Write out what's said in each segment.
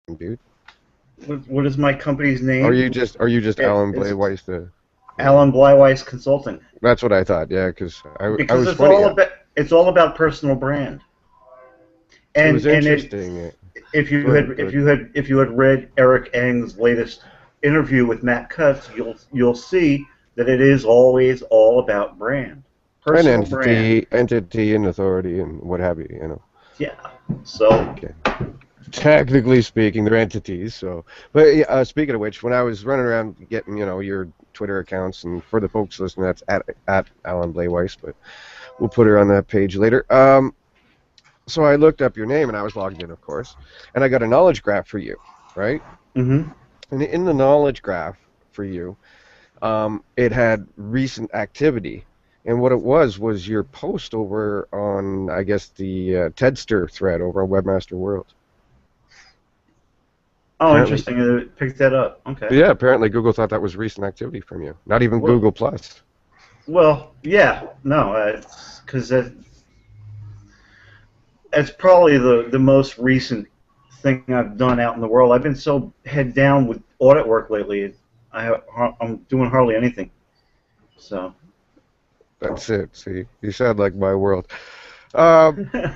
dude. What is my company's name? Are you just Alan It's Blewiess? Yeah. Alan Blewiess Consulting. That's what I thought. Yeah, because I Because was funny. it's all about personal brand. It was And interesting. Go ahead. Go ahead. if you had read Eric Eng's latest interview with Matt Cutts, you'll see that it is always all about brand, An personal brand. entity, and authority, and what have you. Yeah. So Okay. Technically speaking, they're entities. So, but yeah, speaking of which, when I was running around getting, your Twitter accounts, and for the folks listening, that's at Alan Blewiess, but we'll put her on that page later. So I looked up your name, and I was logged in, of course, and I got a knowledge graph for you, right? hmm And in the knowledge graph for you, it had recent activity. And what it was your post over on, I guess, the Tedster thread over on Webmaster World. Oh, Apparently, interesting. Picked that up. Okay. yeah, apparently Google thought that was recent activity from you. Not even Well, Google Plus. yeah. No, because it's probably the most recent thing I've done out in the world. I've been so head down with audit work lately. I'm doing hardly anything. So. That's it. See, you sound like my world. Uh,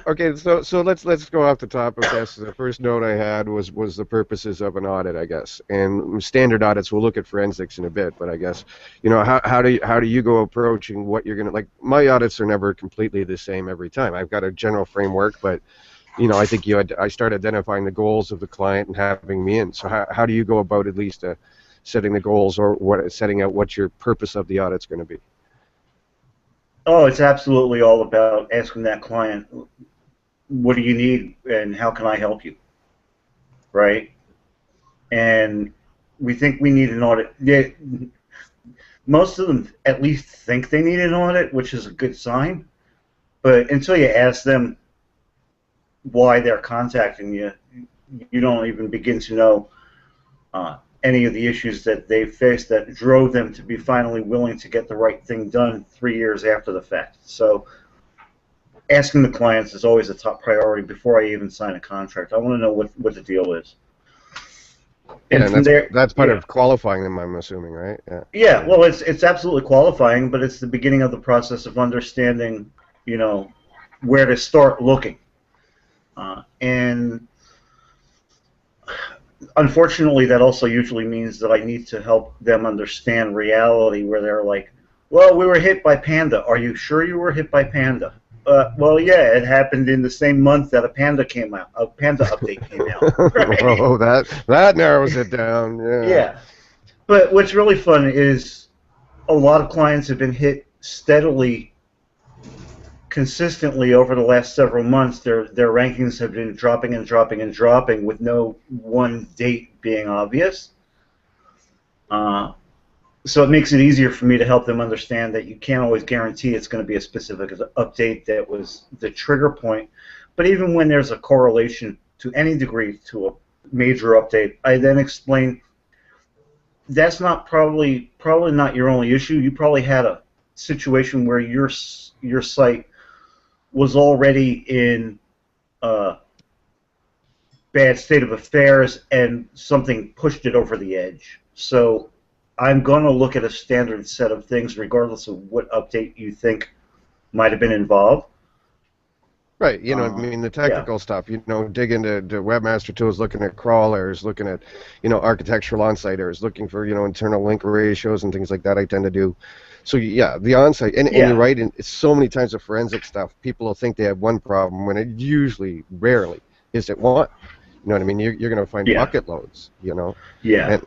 okay, so let's go off the top. I guess the first note I had was the purposes of an audit, I guess. And standard audits, we'll look at forensics in a bit, but I guess how do you go approaching what you're gonna like? My audits are never completely the same every time. I've got a general framework, but I think I start identifying the goals of the client and having me in. So how do you go about at least setting the goals or setting out what your purpose of the audit's going to be? Oh, it's absolutely all about asking that client, what do you need and how can I help you, right? And we think we need an audit. Yeah, most of them at least think they need an audit, which is a good sign. But until you ask them why they're contacting you, you don't even begin to know any of the issues that they faced that drove them to be finally willing to get the right thing done 3 years after the fact. So asking the clients is always a top priority before I even sign a contract. I want to know what the deal is. Yeah, And and from there, that's part yeah. of qualifying them, I'm assuming, right? Yeah. Yeah, well, it's absolutely qualifying, but it's the beginning of the process of understanding, you know, where to start looking. And unfortunately, that also usually means that I need to help them understand reality where they're like, well, we were hit by Panda. Are you sure you were hit by Panda? Well, yeah, it happened in the same month that a Panda came out. A Panda update came out, right? Oh, that narrows it down. Yeah. Yeah. But what's really fun is a lot of clients have been hit steadily, consistently over the last several months. Their rankings have been dropping and dropping and dropping with no one date being obvious. Uh, so it makes it easier for me to help them understand that you can't always guarantee it's going to be a specific update that was the trigger point. But even when there's a correlation to any degree to a major update, I then explain that's not probably not your only issue. You probably had a situation where your site was already in a bad state of affairs and something pushed it over the edge. So I'm going to look at a standard set of things regardless of what update you think might have been involved. Right. I mean, the Yeah. technical stuff, dig into Webmaster Tools, looking at crawlers, looking at, architectural on-siters, looking for, internal link ratios and things like that I tend to do. So, yeah, the on-site, and you're Yeah. right, and it's so many times the forensic stuff, people will think they have one problem when it usually, rarely, is it one. You know what I mean? You're going to find Yeah. bucket loads, Yeah. And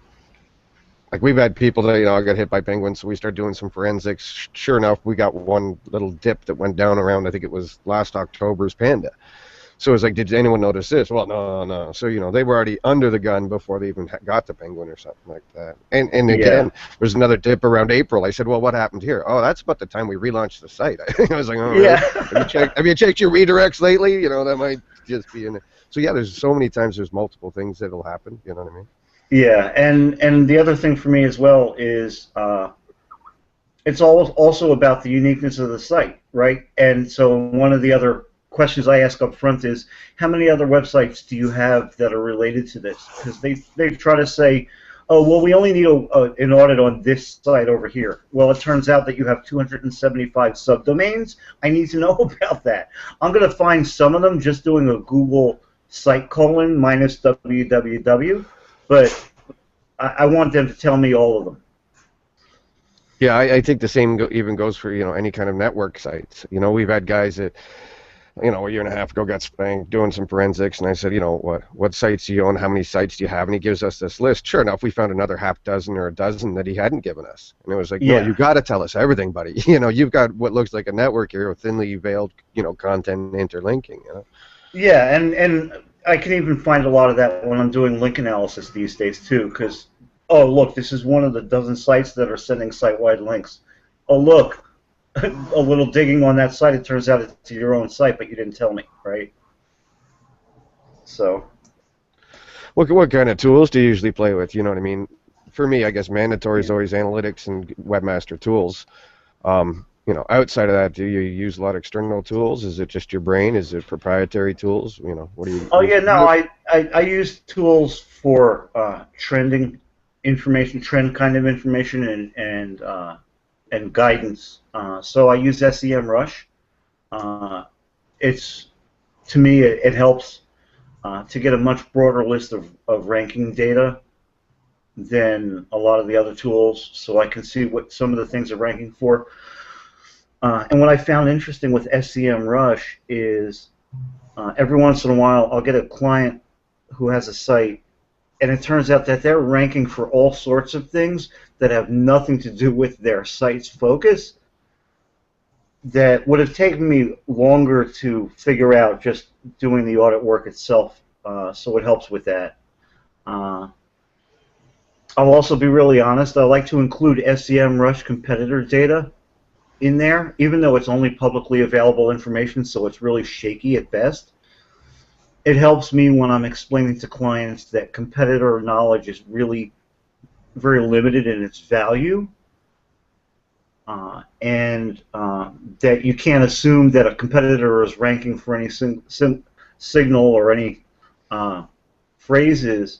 like we've had people that got hit by penguins, so we start doing some forensics. Sure enough, we got one little dip that went down around, I think it was last October's Panda. So it's like, did anyone notice this? Well, no. So they were already under the gun before they even got the penguin or something like that. And Yeah. again, there's another dip around April. I said, well, what happened here? Oh, that's about the time we relaunched the site. I was like, oh, really? Yeah. Have you checked your redirects lately? That might just be in it. So yeah, there's so many times there's multiple things that'll happen. You know what I mean? Yeah, and the other thing for me as well is it's also about the uniqueness of the site, right? And so one of the other questions I ask up front is, how many other websites do you have that are related to this? Because they try to say, oh, well, we only need an audit on this site over here. Well, it turns out that you have 275 subdomains. I need to know about that. I'm going to find some of them just doing a Google site colon minus www, but I want them to tell me all of them. Yeah, I think the same even goes for, any kind of network sites. We've had guys that, a year and a half ago got spanked doing some forensics, and I said, what sites do you own? How many sites do you have? And he gives us this list. Sure enough, we found another half dozen or a dozen that he hadn't given us. And it was like, no, you got to tell us everything, buddy. You've got what looks like a network here with thinly veiled, content interlinking. Yeah, and I can even find a lot of that when I'm doing link analysis these days too, because, oh, look, this is one of the dozen sites that are sending site-wide links. Oh, look, a little digging on that site, it turns out it's your own site, but you didn't tell me, right? So. What kind of tools do you usually play with? You know what I mean? For me, I guess mandatory is always analytics and webmaster tools. Outside of that, do you use a lot of external tools? Is it just your brain? Is it proprietary tools? What do you? Oh yeah, no, I use tools for trending information, trend kind of information, and guidance. So I use SEMrush. To me, it helps to get a much broader list of ranking data than a lot of the other tools, so I can see what some of the things are ranking for. And what I found interesting with SEMrush is every once in a while I'll get a client who has a site, and it turns out that they're ranking for all sorts of things that have nothing to do with their site's focus that would have taken me longer to figure out just doing the audit work itself. So it helps with that. I'll also be really honest. I like to include SEMrush competitor data in there, even though it's only publicly available information, so it's really shaky at best. It helps me when I'm explaining to clients that competitor knowledge is really very limited in its value, and that you can't assume that a competitor is ranking for any signal or any phrases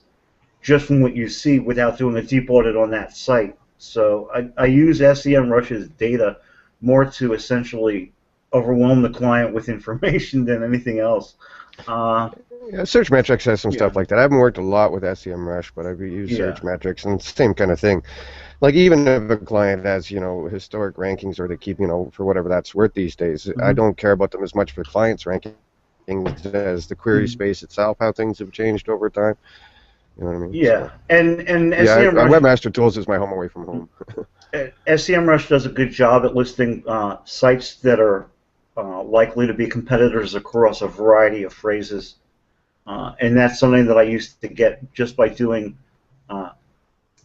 just from what you see without doing a deep audit on that site. So I use SEMrush's data more to essentially overwhelm the client with information than anything else. Yeah, Searchmetrics has some stuff like that. I haven't worked a lot with SEMrush, but I've used Searchmetrics, and it's the same kind of thing. Like, even if a client has, historic rankings, or they keep, for whatever that's worth these days, I don't care about them as much for the client's rankings as the query space itself, how things have changed over time. You know what I mean? Yeah, so, and SEMrush, Webmaster Tools is my home away from home. SEMrush does a good job at listing sites that are likely to be competitors across a variety of phrases, and that's something that I used to get just by doing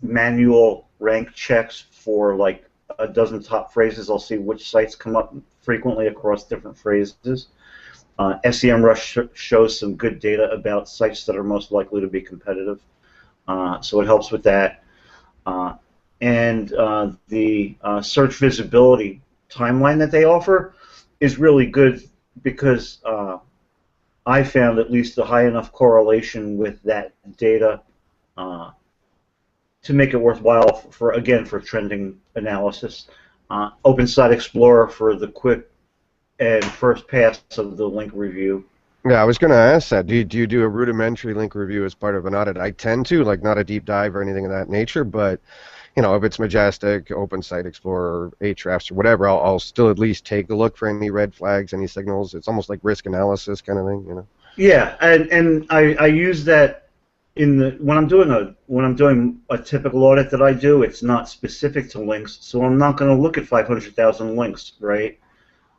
manual rank checks for like a dozen top phrases. I'll see which sites come up frequently across different phrases. SEMrush shows some good data about sites that are most likely to be competitive, so it helps with that. And the search visibility timeline that they offer is really good because I found at least a high enough correlation with that data to make it worthwhile for trending analysis. Open Site Explorer for the quick and first pass of the link review. Yeah, I was going to ask that. Do you do a rudimentary link review as part of an audit? I tend to, like, not a deep dive or anything of that nature, but if it's Majestic, Open Site Explorer, Ahrefs, or whatever, I'll still at least take a look for any red flags, any signals. It's almost like risk analysis kind of thing, Yeah, and I use that when I'm doing a typical audit that I do. It's not specific to links, so I'm not going to look at 500,000 links, right?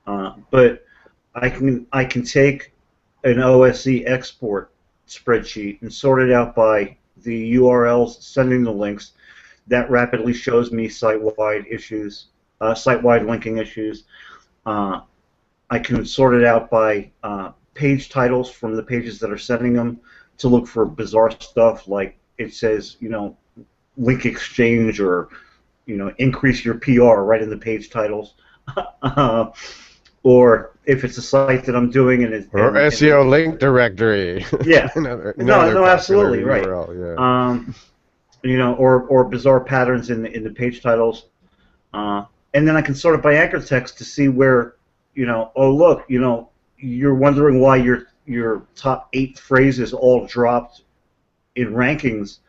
But I can take an OSE export spreadsheet and sort it out by the URLs sending the links. That rapidly shows me site-wide issues, site-wide linking issues. I can sort it out by page titles from the pages that are sending them to look for bizarre stuff like it says, link exchange or, increase your PR right in the page titles. or if it's a site that I'm doing and Or SEO link directory. Yeah. another No, popular absolutely right. URL. Yeah. Or bizarre patterns in the page titles, and then I can sort it by anchor text to see where, oh look, you're wondering why your top 8 phrases all dropped in rankings.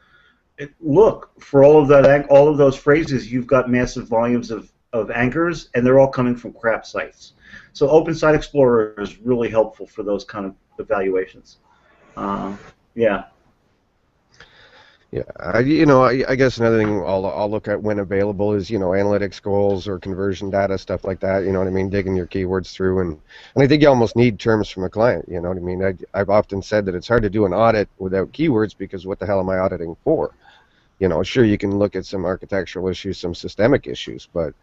Look, for all of those phrases, you've got massive volumes of anchors, and they're all coming from crap sites. So Open Site Explorer is really helpful for those kind of evaluations. Yeah. Yeah, I guess another thing I'll look at when available is, analytics goals or conversion data, stuff like that. You know what I mean? Digging your keywords through, and I think you almost need terms from a client. You know what I mean? I've often said that it's hard to do an audit without keywords, because what the hell am I auditing for? Sure, you can look at some architectural issues, some systemic issues, but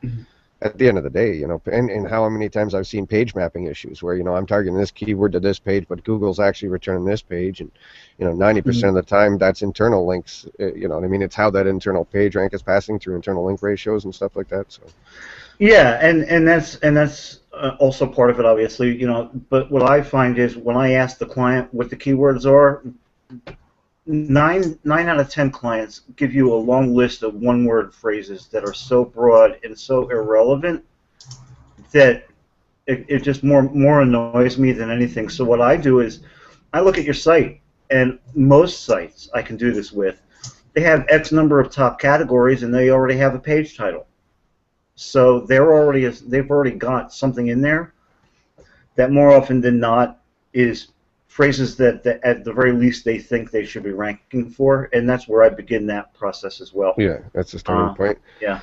at the end of the day, and how many times I've seen page mapping issues where, I'm targeting this keyword to this page, but Google's actually returning this page, and 90% of the time that's internal links. You know what I mean? It's how that internal page rank is passing through internal link ratios and stuff like that. So Yeah, and that's also part of it, obviously. But what I find is when I ask the client what the keywords are, nine out of 10 clients give you a long list of one-word phrases that are so broad and so irrelevant that it just more annoys me than anything. So what I do is I look at your site, and most sites I can do this with, they have X number of top categories, and they already have a page title. So they've already got something in there that more often than not is phrases that at the very least they think they should be ranking for, and that's where I begin that process as well. Yeah, that's the starting point. Yeah.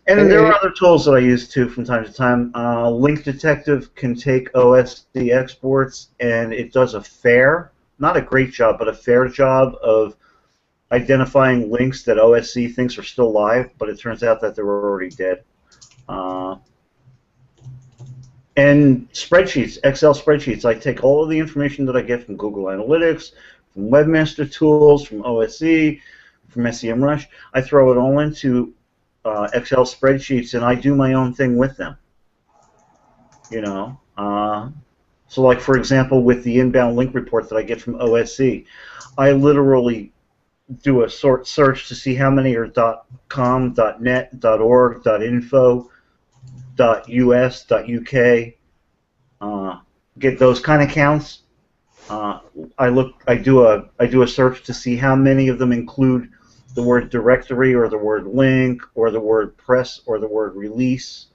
And then there are other tools that I use too from time to time. Link Detective can take OSD exports, and it does not a great job, but a fair job of identifying links that OSC thinks are still live, but it turns out that they're already dead. And spreadsheets, Excel spreadsheets. I take all of the information that I get from Google Analytics, from Webmaster Tools, from OSE, from SEMrush. I throw it all into Excel spreadsheets, and I do my own thing with them. So like, for example, with the inbound link report that I get from OSE, I literally do a search to see how many are .com, .net, .org, .info, .us, .uk. Get those kind of counts. I do a search to see how many of them include the word directory or the word link or the word press or the word release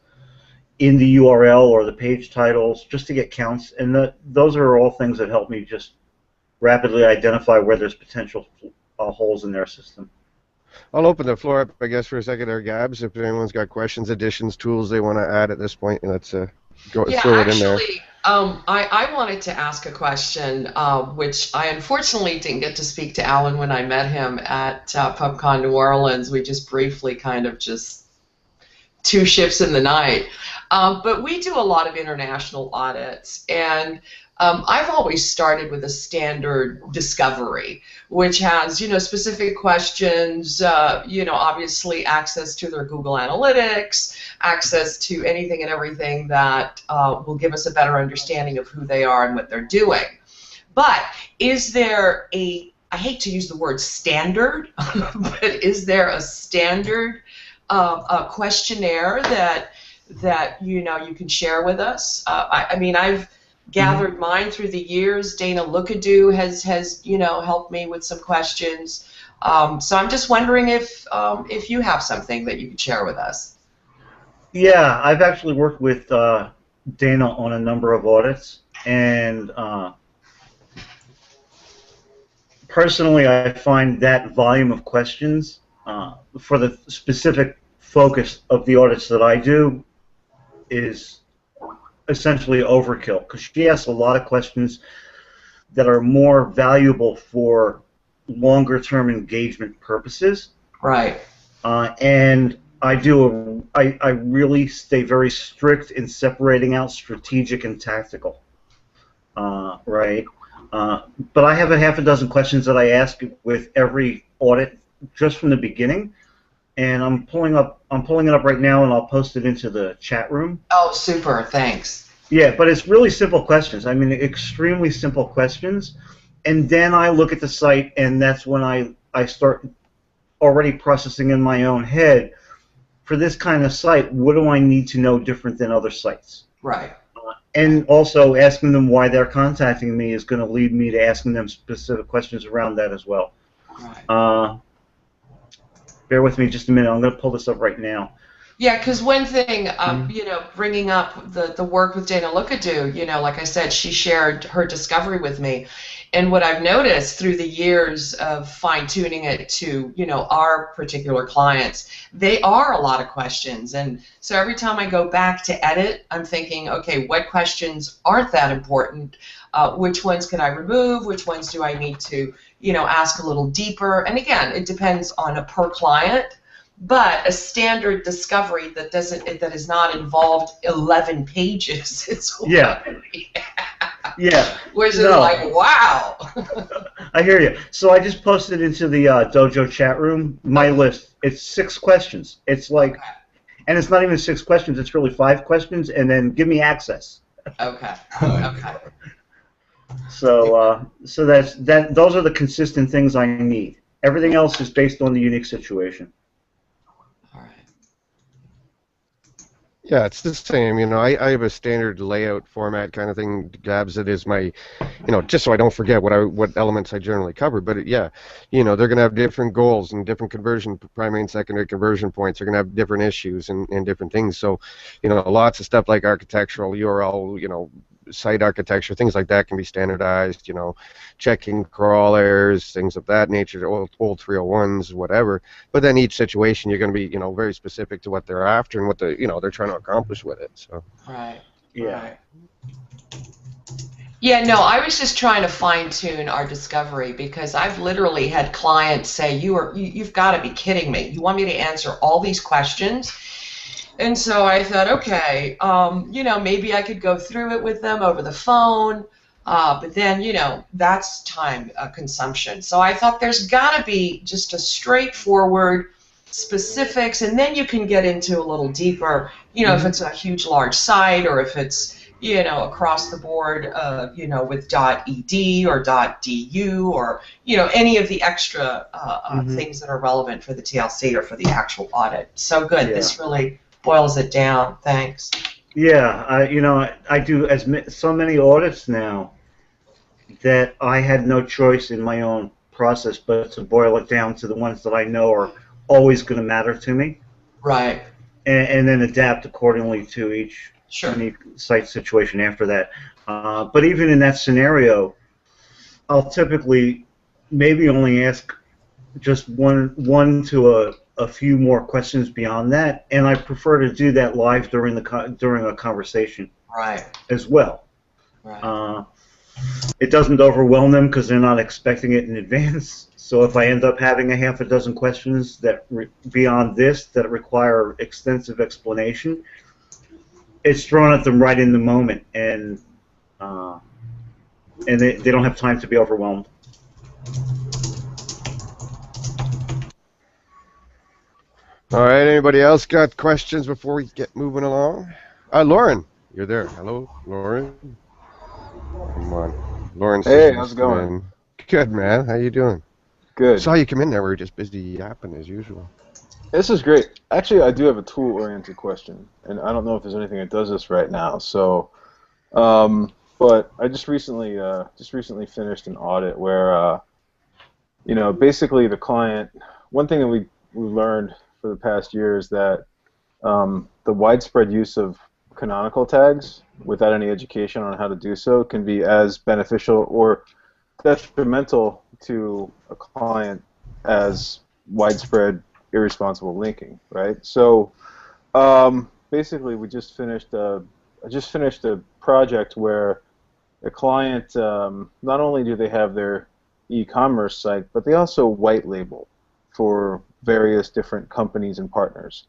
in the URL or the page titles, just to get counts. And those are all things that help me just rapidly identify where there's potential holes in their system. I'll open the floor up, I guess, for a second there, Gabs. If anyone's got questions, additions, tools they want to add at this point, let's throw it in there. I wanted to ask a question, which I unfortunately didn't get to speak to Alan when I met him at PubCon New Orleans. We just briefly kind of just two ships in the night. But we do a lot of international audits, and I've always started with a standard discovery, which has, specific questions, obviously access to their Google Analytics, access to anything and everything that will give us a better understanding of who they are and what they're doing. But is there I hate to use the word standard, but is there a standard questionnaire that you can share with us? I mean, I've gathered mine through the years. Dana Lookadoo has helped me with some questions. So I'm just wondering if you have something that you could share with us. Yeah, I've actually worked with Dana on a number of audits, and personally, I find that volume of questions for the specific focus of the audits that I do is essentially overkill, because she asks a lot of questions that are more valuable for longer-term engagement purposes. Right. And I really stay very strict in separating out strategic and tactical. Right. But I have a half a dozen questions that I ask with every audit just from the beginning, and I'm pulling it up right now, and I'll post it into the chat room. Oh, super! Thanks. Yeah, but it's really simple questions. I mean, extremely simple questions. And then I look at the site, and that's when I start already processing in my own head, for this kind of site, what do I need to know different than other sites? Right. And also asking them why they're contacting me is going to lead me to asking them specific questions around that as well. Right. Bear with me just a minute. I'm going to pull this up right now. Yeah, because one thing, bringing up the work with Dana Lookadoo, like I said, she shared her discovery with me. And what I've noticed through the years of fine-tuning it to, our particular clients, they are a lot of questions. And so every time I go back to edit, I'm thinking, okay, what questions aren't that important? Which ones can I remove? Which ones do I need to, ask a little deeper? And again, it depends on a per client. But a standard discovery that is not involved 11 pages is yeah. Which is like, wow. I hear you. So I just posted into the Dojo chat room my list. It's 6 questions. It's like, and it's not even 6 questions. It's really 5 questions, and then give me access. Okay. Okay. So that's that. Those are the consistent things I need. Everything else is based on the unique situation. Yeah, it's the same. I have a standard layout format kind of thing. Gabs it is my, just so I don't forget what elements I generally cover. But they're going to have different goals and different primary and secondary conversion points. They're going to have different issues and different things. So, lots of stuff like architectural, URL, site architecture, things like that can be standardized, checking crawlers, things of that nature, old 301s, whatever. But then each situation, you're going to be, very specific to what they're after and what they're trying to accomplish with it. So. Right. Yeah. Right. Yeah, no, I was just trying to fine-tune our discovery because I've literally had clients say, you've got to be kidding me. You want me to answer all these questions? And so I thought, okay, maybe I could go through it with them over the phone, but then, that's time consumption. So I thought there's got to be just a straightforward specifics, and then you can get into a little deeper, if it's a huge, large site or if it's, across the board, with .ed or .du or, any of the extra things that are relevant for the TLC or for the actual audit. So good. Yeah. This really boils it down. Thanks. Yeah, I do so many audits now that I had no choice in my own process but to boil it down to the ones that I know are always going to matter to me. Right. And then adapt accordingly to each unique site situation after that. But even in that scenario, I'll typically maybe only ask just one to a few more questions beyond that, and I prefer to do that live during a conversation, right, as well. Right. It doesn't overwhelm them because they're not expecting it in advance. So if I end up having a half a dozen questions that beyond this that require extensive explanation, it's thrown at them right in the moment, and they don't have time to be overwhelmed. All right, anybody else got questions before we get moving along? Lauren, you're there. Hello, Lauren. Come on. Lauren. Hey, how's it going? Good, man. How you doing? Good. Saw you come in there. We were just busy yapping as usual. This is great. Actually, I do have a tool-oriented question, and I don't know if there's anything that does this right now. So, but I just recently finished an audit where, basically the client. One thing that we learned for the past year is that the widespread use of canonical tags without any education on how to do so can be as beneficial or detrimental to a client as widespread irresponsible linking, right? So basically I just finished a project where a client, not only do they have their e-commerce site, but they also white label for various different companies and partners.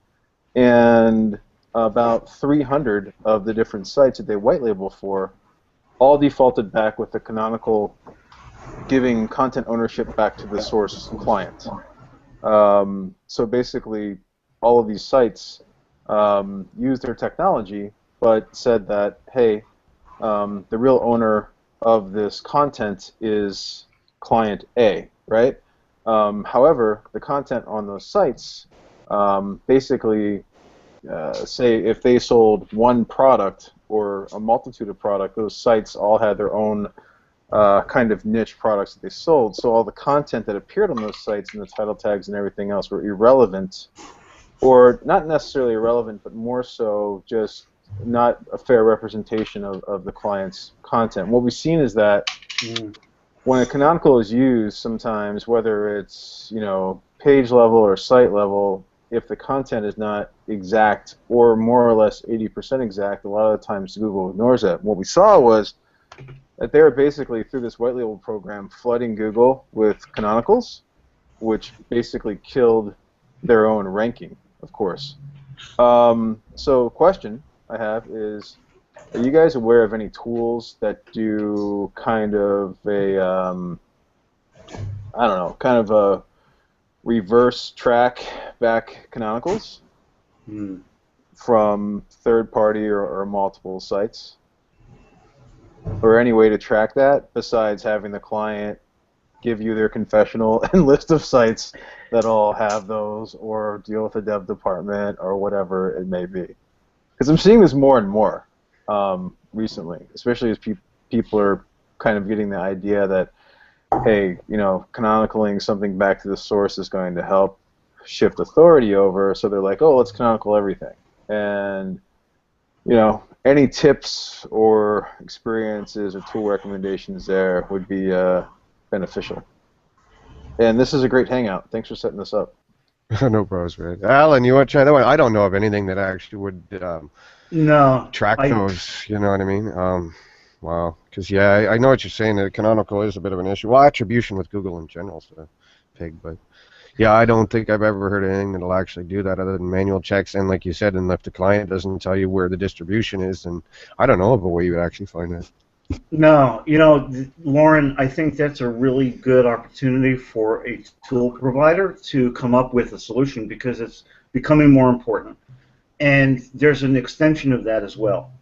And about 300 of the different sites that they white label for all defaulted back with the canonical giving content ownership back to the source client. So basically, all of these sites used their technology, but said that, hey, the real owner of this content is client A, right? However, the content on those sites, basically, say if they sold one product or a multitude of products, those sites all had their own kind of niche products that they sold. So all the content that appeared on those sites and the title tags and everything else were irrelevant, or not necessarily irrelevant, but more so just not a fair representation of the client's content. What we've seen is that when a canonical is used, sometimes, whether it's page level or site level, if the content is not exact or more or less 80% exact, a lot of the times Google ignores it. What we saw was that they were basically, through this white label program, flooding Google with canonicals, which basically killed their own ranking, of course. So question I have is, are you guys aware of any tools that do kind of a, I don't know, kind of a reverse track back canonicals from third party or multiple sites? Or any way to track that besides having the client give you their confessional and list of sites that all have those, or deal with the dev department, or whatever it may be? Because I'm seeing this more and more recently, especially as people are kind of getting the idea that, hey, canonicling something back to the source is going to help shift authority over, so they're like, oh, let's canonical everything. And, any tips or experiences or tool recommendations there would be beneficial. And this is a great hangout. Thanks for setting this up. No problems, man. Alan, you want to try that one? I don't know of anything that actually would track those. You know what I mean? Wow. Because, yeah, I know what you're saying. That canonical is a bit of an issue. Well, attribution with Google in general is a pig, but yeah, I don't think I've ever heard of anything that'll actually do that other than manual checks. And like you said, and if the client doesn't tell you where the distribution is, then I don't know of a way you would actually find that. No, Lauren, I think that's a really good opportunity for a tool provider to come up with a solution, because it's becoming more important. And there's an extension of that as well.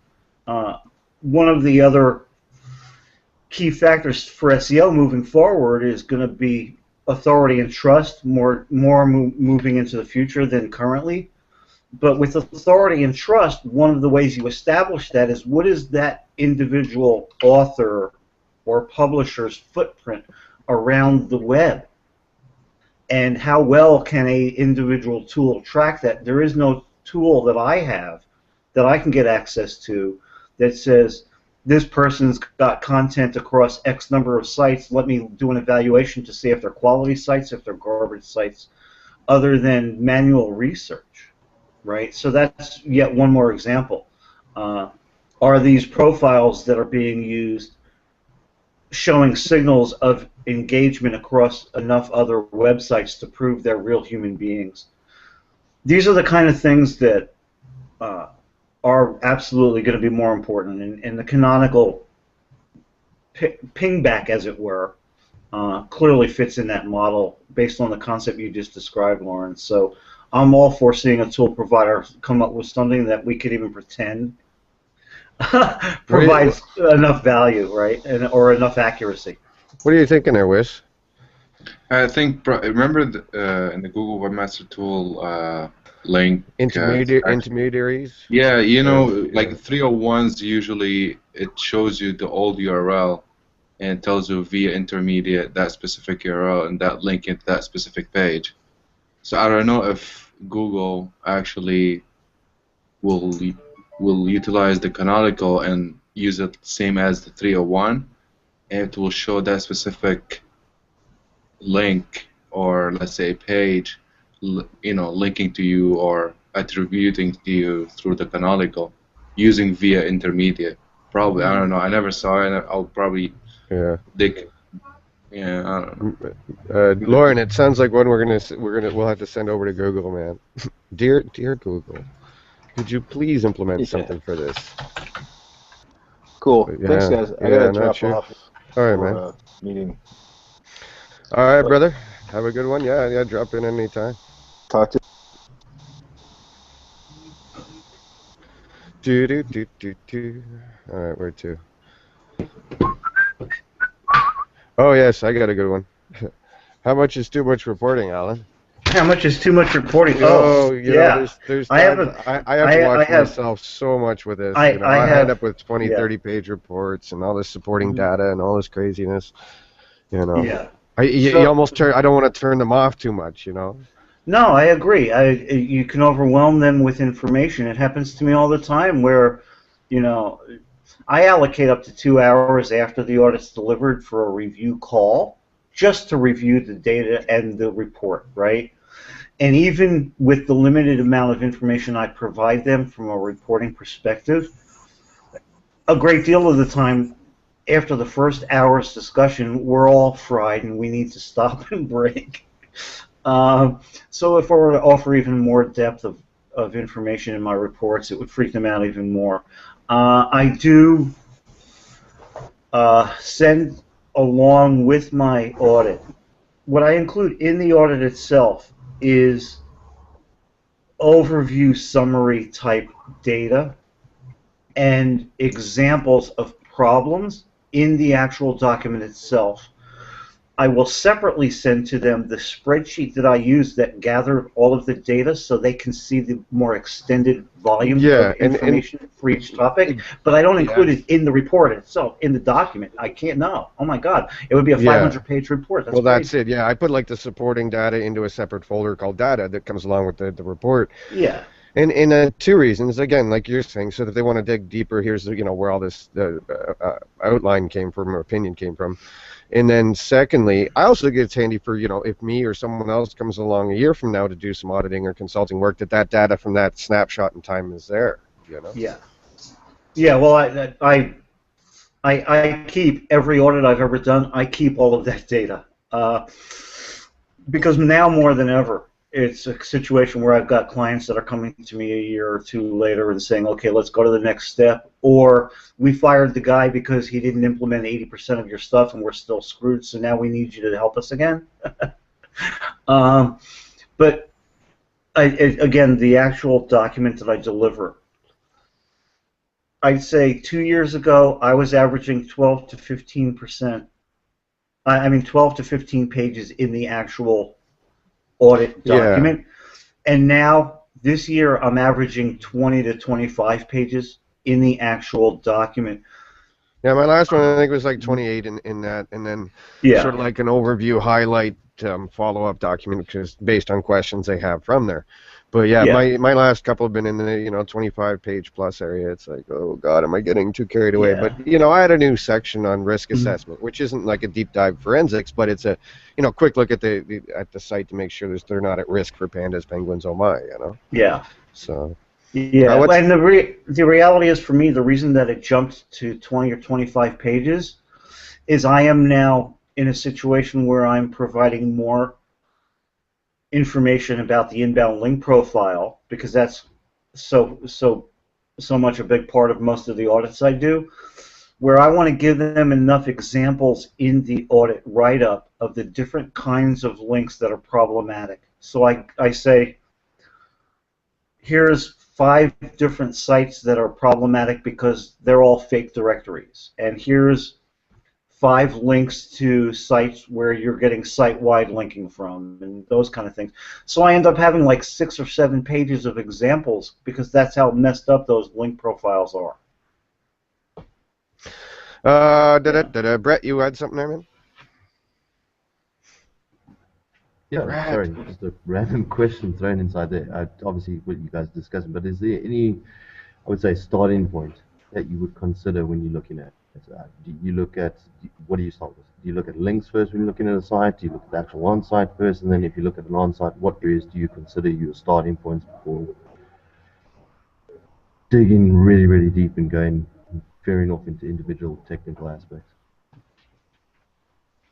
One of the other key factors for SEO moving forward is going to be authority and trust, more moving into the future than currently. But with authority and trust, one of the ways you establish that is, what is that individual author or publisher's footprint around the web? And how well can a individual tool track that? There is no tool that I have that I can get access to that says, this person's got content across X number of sites, let me do an evaluation to see if they're quality sites, if they're garbage sites, other than manual research, right? So that's yet one more example. Are these profiles that are being used showing signals of engagement across enough other websites to prove they're real human beings? These are the kind of things that are absolutely going to be more important, and the canonical pingback, as it were, clearly fits in that model based on the concept you just described, Lauren. So I'm all for seeing a tool provider come up with something that we could even pretend provides enough value, right, or enough accuracy. What are you thinking there, Wiss? I think, remember in the Google Webmaster Tool link intermediaries? Yeah, like 301s, usually it shows you the old URL and tells you via intermediate that specific URL and that link into that specific page. So I don't know if Google actually will utilize the canonical and use it same as the 301, and it will show that specific link, or let's say page, linking to you or attributing to you through the canonical using via intermediate. Probably, I don't know. I never saw it. I'll probably dig. Yeah, I don't know. Lauren, it sounds like one we'll have to send over to Google, man. Dear Google, could you please implement something for this? Cool. Thanks, guys. I gotta drop off. All right, man. Meeting. All right, brother. Have a good one. Yeah. Drop in anytime. Talk to you. All right, where to? Oh yes, I got a good one. How much is too much reporting, Alan? How much is too much reporting? Oh, Oh, yeah. there's I have times a, I have to I watch have, myself so much with this. I I end have, up with 20, yeah, 30-page reports and all this supporting mhm, data and all this craziness. You know, yeah. you So, almost turn. I don't want to turn them off too much. You know. no, I agree. You can overwhelm them with information. It happens to me all the time where, you know, I allocate up to 2 hours after the audit's delivered for a review call just to review the data and the report, right? And even with the limited amount of information I provide them from a reporting perspective, a great deal of the time after the first hour's discussion, we're all fried and we need to stop and break. Uh, so if I were to offer even more depth of information in my reports, it would freak them out even more. I do send along with my audit. What I include in the audit itself is overview summary type data and examples of problems in the actual document itself. I will separately send to them the spreadsheet that I use that gathered all of the data so they can see the more extended volume Yeah, of information for each topic, but I don't yeah, include it in the report itself, in the document. I can't know. Oh my God, it would be a yeah. 500-page report. That's Well, that's crazy. it. Yeah, I put like the supporting data into a separate folder called data that comes along with the report. Yeah, And two reasons. Again, like you're saying, so that if they want to dig deeper, here's where all this the outline came from or opinion came from. And then secondly, I also think it's handy for, if me or someone else comes along a year from now to do some auditing or consulting work, that data from that snapshot in time is there, yeah, yeah. Well, I keep every audit I've ever done. I keep all of that data because now more than ever, it's a situation where I've got clients that are coming to me a year or two later and saying, okay, let's go to the next step, or we fired the guy because he didn't implement 80% of your stuff and we're still screwed, so now we need you to help us again. But again, the actual document that I deliver, I'd say 2 years ago I was averaging 12 to 15%. I mean 12 to 15 pages in the actual audit Yeah. document. And now, this year, I'm averaging 20 to 25 pages in the actual document. Yeah, my last one I think was like 28 in that, and then sort Yeah, of like an overview highlight follow-up document just based on questions they have from there. But yeah, yeah, my last couple have been in the 25-page plus area. It's like, oh God, am I getting too carried away? But yeah. I had a new section on risk Mhm. assessment, which isn't like a deep dive forensics, but it's a quick look at the site to make sure they're not at risk for pandas, penguins, oh my. Yeah, So yeah. what's And the reality is, for me, the reason that it jumped to 20 or 25 pages is I am now in a situation where I'm providing more information about the inbound link profile because that's so much a big part of most of the audits I do, where I want to give them enough examples in the audit write-up of the different kinds of links that are problematic. So I say, here's 5 different sites that are problematic because they're all fake directories, and here's 5 links to sites where you're getting site-wide linking from, and those kind of things. So I end up having like 6 or 7 pages of examples because that's how messed up those link profiles are. Brett, you had something there, man? Yeah, Brett. sorry, just a random question thrown inside there. Obviously, what you guys are discussing, but is there any, I would say, starting point that you would consider when you're looking at? Do you look at, what do you start with? Do you look at links first when you're looking at a site? Do you look at the actual on-site first? And then if you look at an on-site, what areas do you consider your starting points before digging really, really deep and going, veering off into individual technical aspects?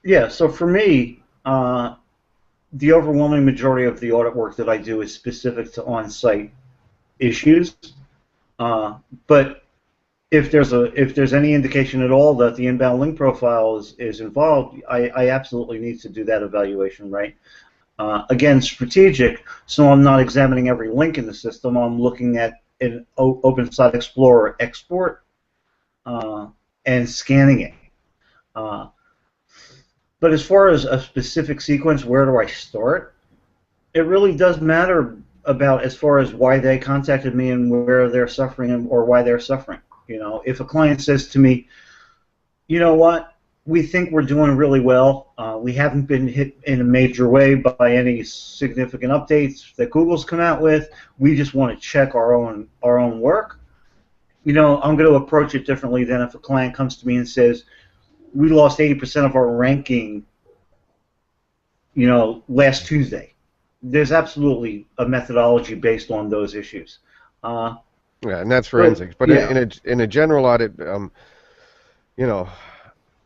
Yeah, so for me, the overwhelming majority of the audit work that I do is specific to on-site issues. But if there's any indication at all that the inbound link profile is involved, I absolutely need to do that evaluation, right? Again, strategic, so I'm not examining every link in the system. I'm looking at an Open Site Explorer export and scanning it. But as far as a specific sequence, where do I start? It really does matter about as far as why they contacted me and where they're suffering or why they're suffering. You know, if a client says to me, you know what, we think we're doing really well. We haven't been hit in a major way by any significant updates that Google's come out with. We just want to check our own work. You know, I'm going to approach it differently than if a client comes to me and says, we lost 80% of our ranking, you know, last Tuesday. There's absolutely a methodology based on those issues. Yeah, and that's forensics. But yeah. in a general audit, you know,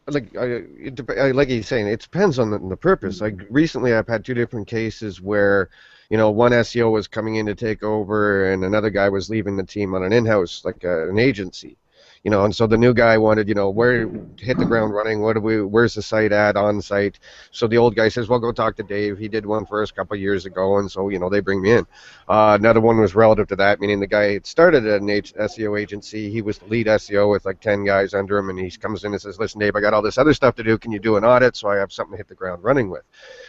like he's saying, it depends on the purpose. Like recently, I've had 2 different cases where, you know, one SEO was coming in to take over, and another guy was leaving the team on an in-house, like an agency. You know, and so the new guy wanted, you know, hit the ground running. Where's the site at on site? So the old guy says, well, go talk to Dave. He did one for us a couple of years ago, and so, you know, they bring me in. Another one was relative to that, meaning the guy had started at an SEO agency. He was the lead SEO with like 10 guys under him, and he comes in and says, listen, Dave, I got all this other stuff to do. Can you do an audit so I have something to hit the ground running with?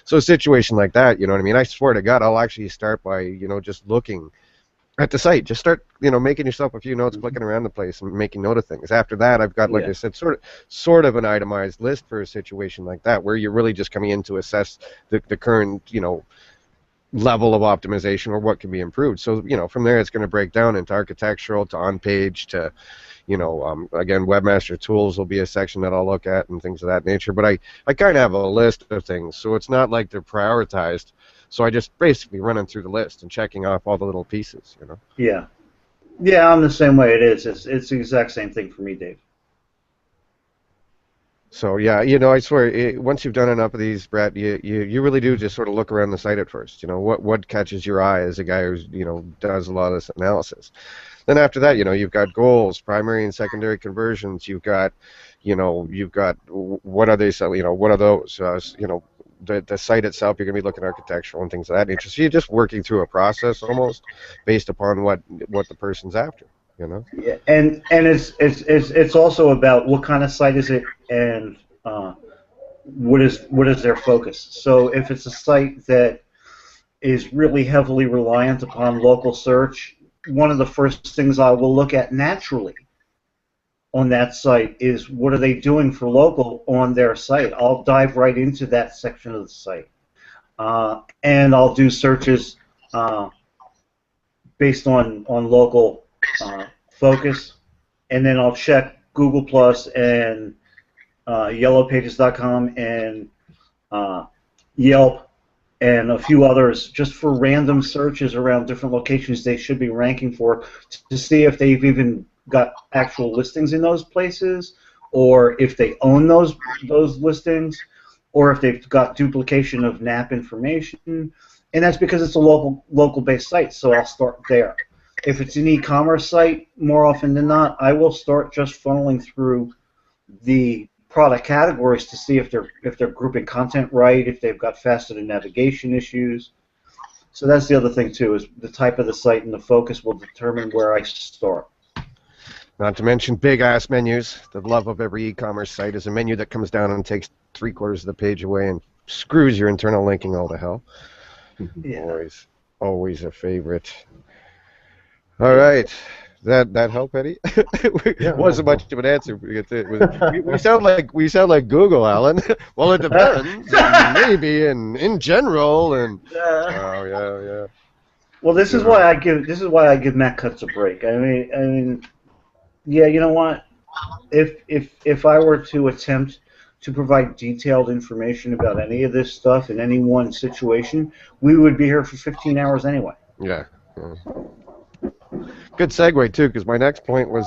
So a situation like that, you know what I mean? I swear to God, I'll actually start by, you know, just looking at the site. Just start, you know, making yourself a few notes, clicking around the place and making note of things. After that, I've got, like I said, sort of an itemized list for a situation like that, where you're really just coming in to assess the current, you know, level of optimization or what can be improved. So, you know, from there it's going to break down into architectural, to on-page, to, you know, again, webmaster tools will be a section that I'll look at and things of that nature. But I kind of have a list of things, so it's not like they're prioritized. So I just basically running through the list and checking off all the little pieces, you know. Yeah. Yeah, I'm the same way. It is. It's the exact same thing for me, Dave. So yeah, you know, I swear, once you've done enough of these, Brett, you really do just sort of look around the site at first. You know, what catches your eye as a guy who's, you know, does a lot of this analysis. Then after that, you know, you've got goals, primary and secondary conversions. You've got, you know, what are they selling? You know, what are those? You know, the site itself, you're going to be looking at architectural and things of that nature. So you're just working through a process almost based upon what the person's after, you know. Yeah, and it's also about what kind of site is it, and what is their focus. So if it's a site that is really heavily reliant upon local search, one of the first things I will look at naturally on that site is what are they doing for local on their site. I'll dive right into that section of the site, and I'll do searches based on local focus, and then I'll check Google Plus and YellowPages.com and Yelp and a few others just for random searches around different locations they should be ranking for, to see if they've even got actual listings in those places, or if they own those listings, or if they've got duplication of NAP information. And that's because it's a local-based site, so I'll start there. If it's an e-commerce site, more often than not, I will start just funneling through the product categories to see if they're grouping content right, if they've got faceted navigation issues. So that's the other thing too, is the type of the site and the focus will determine where I start. Not to mention big-ass menus. The love of every e-commerce site is a menu that comes down and takes 3/4 of the page away and screws your internal linking all to hell. Yeah. Always a favorite. All right. That help, Eddie? It wasn't much of an answer. We sound like Google, Alan. Well, it depends. Maybe in general, and oh yeah. Well, this is why I give Matt Cutts a break. I mean, yeah, you know what? If I were to attempt to provide detailed information about any of this stuff in any one situation, we would be here for 15 hours anyway. Yeah. Good segue too, because my next point was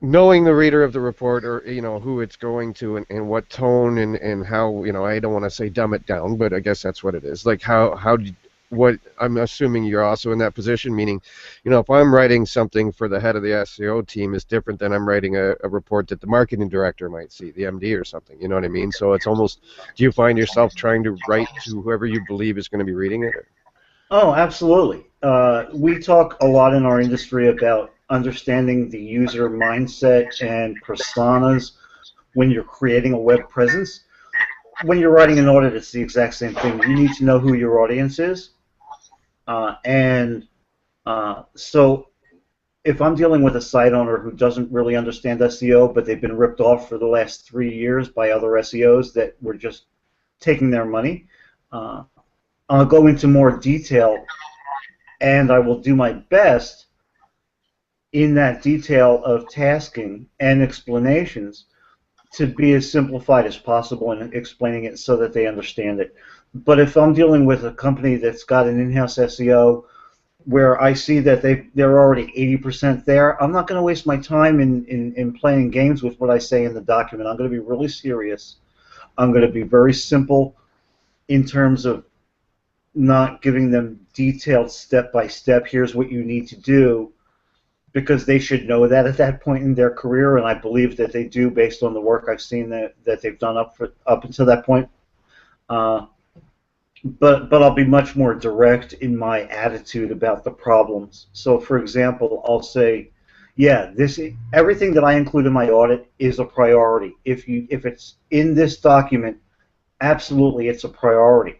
knowing the reader of the report, or you know who it's going to, and what tone and how, you know, I don't want to say dumb it down, but I guess that's what it is. Like what I'm assuming you're also in that position, meaning, you know, if I'm writing something for the head of the SEO team is different than I'm writing a report that the marketing director might see, the MD or something, you know what I mean? So it's almost, do you find yourself trying to write to whoever you believe is going to be reading it? Oh, absolutely. We talk a lot in our industry about understanding the user mindset and personas when you're creating a web presence. When you're writing an audit, it's the exact same thing. You need to know who your audience is. So if I'm dealing with a site owner who doesn't really understand SEO, but they've been ripped off for the last 3 years by other SEOs that were just taking their money, I'll go into more detail, and I will do my best in that detail of tasking and explanations to be as simplified as possible in explaining it so that they understand it. But if I'm dealing with a company that's got an in-house SEO where I see that they're already 80% there, I'm not going to waste my time in playing games with what I say in the document. I'm going to be really serious. I'm going to be very simple in terms of not giving them detailed step-by-step, here's what you need to do, because they should know that at that point in their career, and I believe that they do based on the work I've seen that they've done up until that point. But I'll be much more direct in my attitude about the problems. So, for example, I'll say, yeah, everything that I include in my audit is a priority. If it's in this document, absolutely, it's a priority.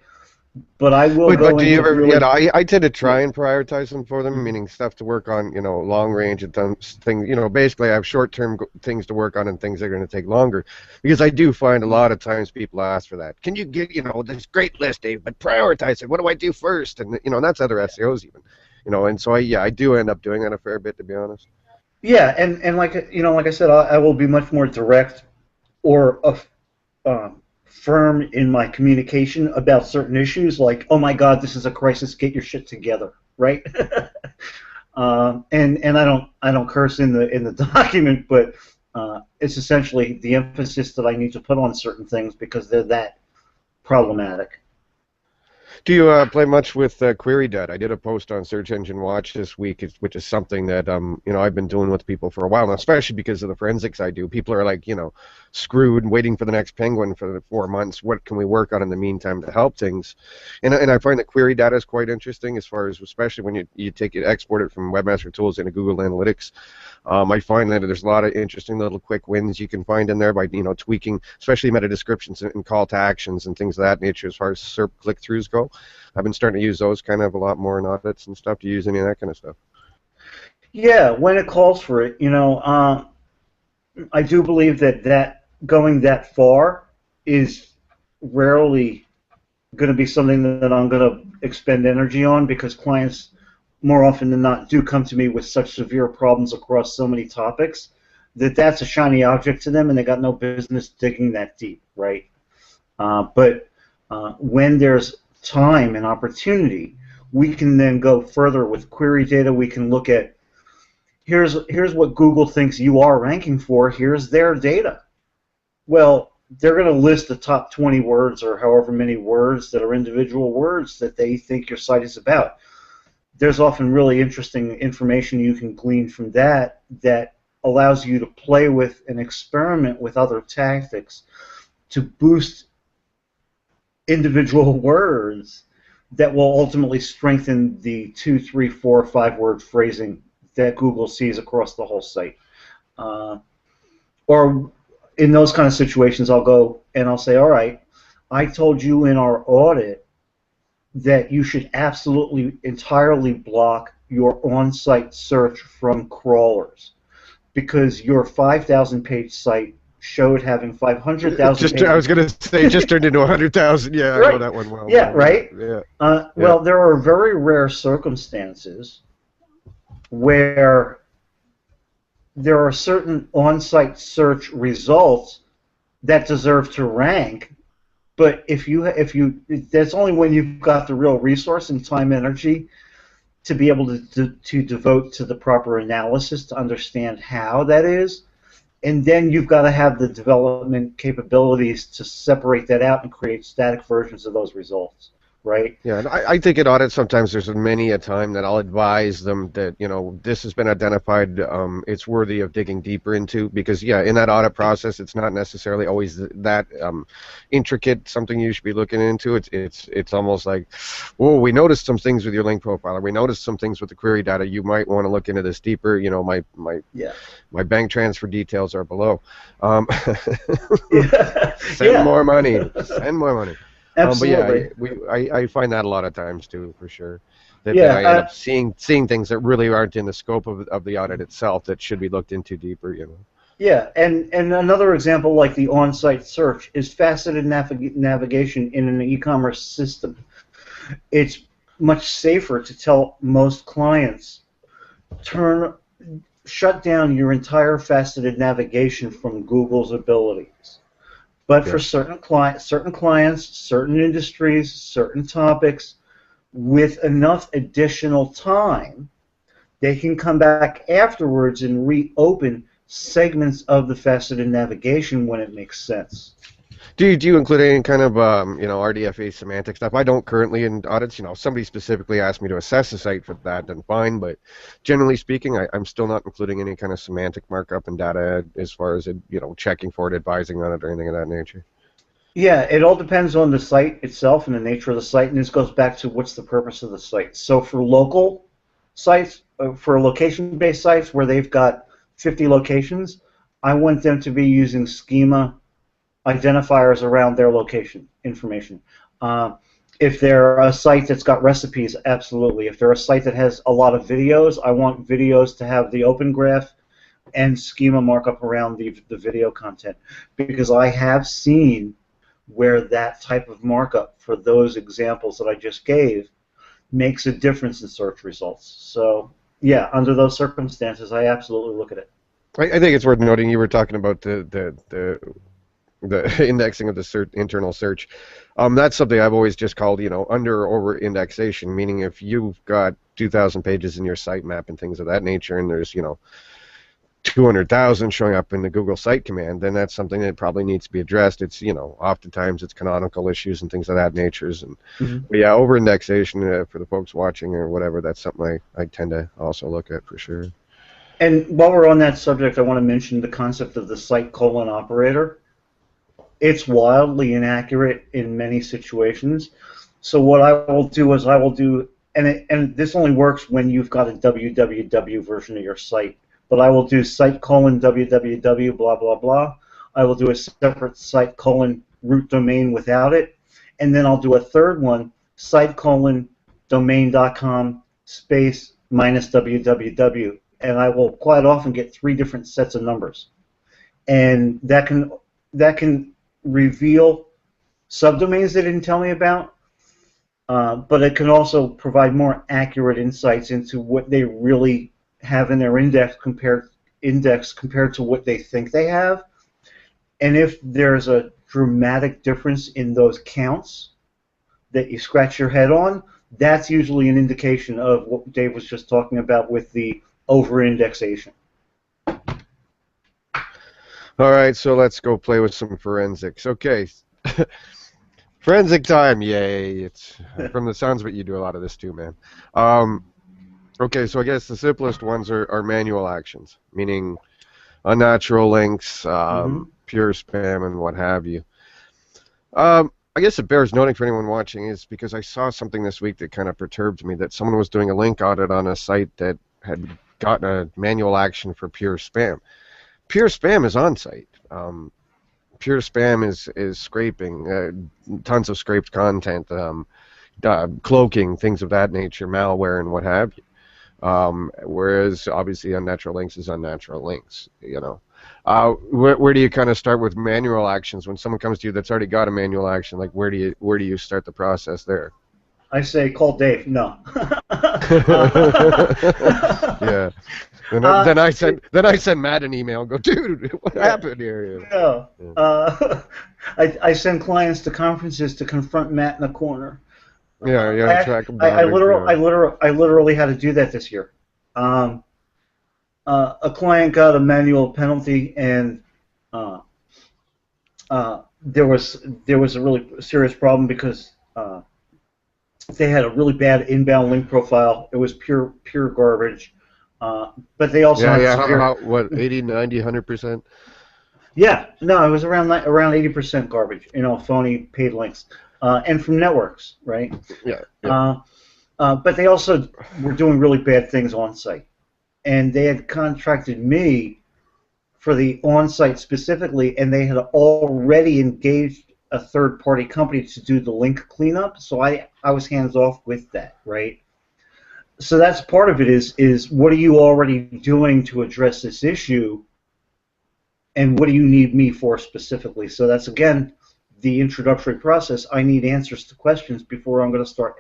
But I will go but do you ever? really, I tend to try and prioritize them for them, meaning stuff to work on, long range and things. Basically, I have short-term things to work on and things that are going to take longer, because I do find a lot of times people ask for that. Can you get, this great list, Dave, but prioritize it? What do I do first? And that's other SEOs even, and so I do end up doing that a fair bit, to be honest. Yeah, and like I said, I will be much more direct or firm in my communication about certain issues, like, oh my God, this is a crisis, get your shit together, right? And I don't curse in the document, but it's essentially the emphasis that I need to put on certain things because they're that problematic. Do you play much with query data? I did a post on Search Engine Watch this week, which is something that I've been doing with people for a while now, especially because of the forensics I do. People are like, screwed, waiting for the next penguin for the 4 months. What can we work on in the meantime to help things? And I find that query data is quite interesting, as far as, especially when you export it from Webmaster Tools into Google Analytics. I find that there's a lot of interesting little quick wins you can find in there by tweaking, especially meta descriptions and call to actions and things of that nature as far as SERP click-throughs go. I've been starting to use those kind of a lot more in audits and stuff, to use any of that kind of stuff. Yeah, when it calls for it, I do believe that going that far is rarely going to be something that I'm going to expend energy on, because clients more often than not do come to me with such severe problems across so many topics that's a shiny object to them, and they got no business digging that deep, right? But when there's time and opportunity, we can then go further with query data. We can look at, here's what Google thinks you are ranking for, here's their data. Well, they're going to list the top 20 words or however many words that are individual words that they think your site is about. There's often really interesting information you can glean from that allows you to play with and experiment with other tactics to boost individual words that will ultimately strengthen the 2, 3, 4, 5 word phrasing that Google sees across the whole site. Or in those kind of situations, I'll go and I'll say, all right, I told you in our audit that you should absolutely entirely block your on-site search from crawlers, because your 5,000 page site showed having 500,000 pages. I was going to say, just turned into 100,000. Yeah, right. I know that one well. Yeah, right? Yeah. Well, there are very rare circumstances where there are certain on-site search results that deserve to rank, but that's only when you've got the real resource and time and energy to be able to devote to the proper analysis to understand how that is. And then you've got to have the development capabilities to separate that out and create static versions of those results. right? Yeah, and I think in audits sometimes there's many a time that I'll advise them that, this has been identified, it's worthy of digging deeper into, because yeah, in that audit process, it's not necessarily always that intricate something you should be looking into. It's almost like, whoa, we noticed some things with your link profile, or we noticed some things with the query data. You might want to look into this deeper. Yeah. My bank transfer details are below. Yeah. Send Yeah. more money. Send more money. But Absolutely. yeah, I find that a lot of times too, for sure. That Yeah, I end up seeing things that really aren't in the scope of the audit itself that should be looked into deeper. Yeah, and another example like the on-site search is faceted navigation in an e-commerce system. It's much safer to tell most clients, shut down your entire faceted navigation from Google's abilities. But for certain clients, certain industries, certain topics, with enough additional time, they can come back afterwards and reopen segments of the faceted navigation when it makes sense. Do you include any kind of RDFA semantic stuff? I don't currently in audits. Somebody specifically asked me to assess the site for that, then fine. But generally speaking, I'm still not including any kind of semantic markup and data as far as checking for it, advising on it, or anything of that nature. Yeah, it all depends on the site itself and the nature of the site, and this goes back to what's the purpose of the site. So for local sites, for location-based sites where they've got 50 locations, I want them to be using schema identifiers around their location information. If they're a site that's got recipes, absolutely. If they're a site that has a lot of videos, I want videos to have the open graph and schema markup around the video content, because I have seen where that type of markup for those examples that I just gave makes a difference in search results. So yeah, under those circumstances, I absolutely look at it. I think it's worth noting you were talking about the indexing of the internal search. That's something I've always just called, under or over indexation, meaning if you've got 2,000 pages in your sitemap and things of that nature, and there's 200,000 showing up in the Google Site command, then that's something that probably needs to be addressed. It's oftentimes it's canonical issues and things of that nature. And but yeah, over indexation for the folks watching or whatever, that's something I tend to also look at for sure. And while we're on that subject, I want to mention the concept of the site colon operator. It's wildly inaccurate in many situations. So what I will do is and this only works when you've got a www version of your site. But I will do site colon www blah blah blah. I will do a separate site colon root domain without it, and then I'll do a third one, site colon domain.com space minus www, and I will quite often get 3 different sets of numbers, and that can reveal subdomains they didn't tell me about, but it can also provide more accurate insights into what they really have in their index compared to what they think they have. And if there's a dramatic difference in those counts that you scratch your head on, that's usually an indication of what Dave was just talking about with the over-indexation. All right, so let's go play with some forensics. Okay. Forensic time, yay. It's from the sounds of it, you do a lot of this too, man. Okay, so I guess the simplest ones are manual actions, meaning unnatural links, pure spam, and what have you. I guess it bears noting for anyone watching is because I saw something this week that kind of perturbed me, that someone was doing a link audit on a site that had gotten a manual action for pure spam. Pure spam is on site. Pure spam is scraping, tons of scraped content, cloaking, things of that nature, malware, and what have you. Whereas obviously unnatural links is unnatural links. Where do you kind of start with manual actions when someone comes to you that's already got a manual action? Like where do you start the process there? I say call Dave. No. Yeah. Then I send Matt an email and go, dude, what happened here? No. Yeah. I send clients to conferences to confront Matt in a corner. Yeah, track them down. I literally had to do that this year. A client got a manual penalty, and there was a really serious problem because they had a really bad inbound link profile. It was pure garbage. But they also Yeah, had yeah. severe. What, 80, 90, 100%? Yeah, no, it was around 80% garbage. Phony paid links, and from networks, right? Yeah, yeah. But they also were doing really bad things on site, and they had contracted me for the on site specifically, and they had already engaged a third-party company to do the link cleanup. So I was hands off with that, right? So that's part of it is what are you already doing to address this issue, and what do you need me for specifically? So that's, again, the introductory process. I need answers to questions before I'm going to start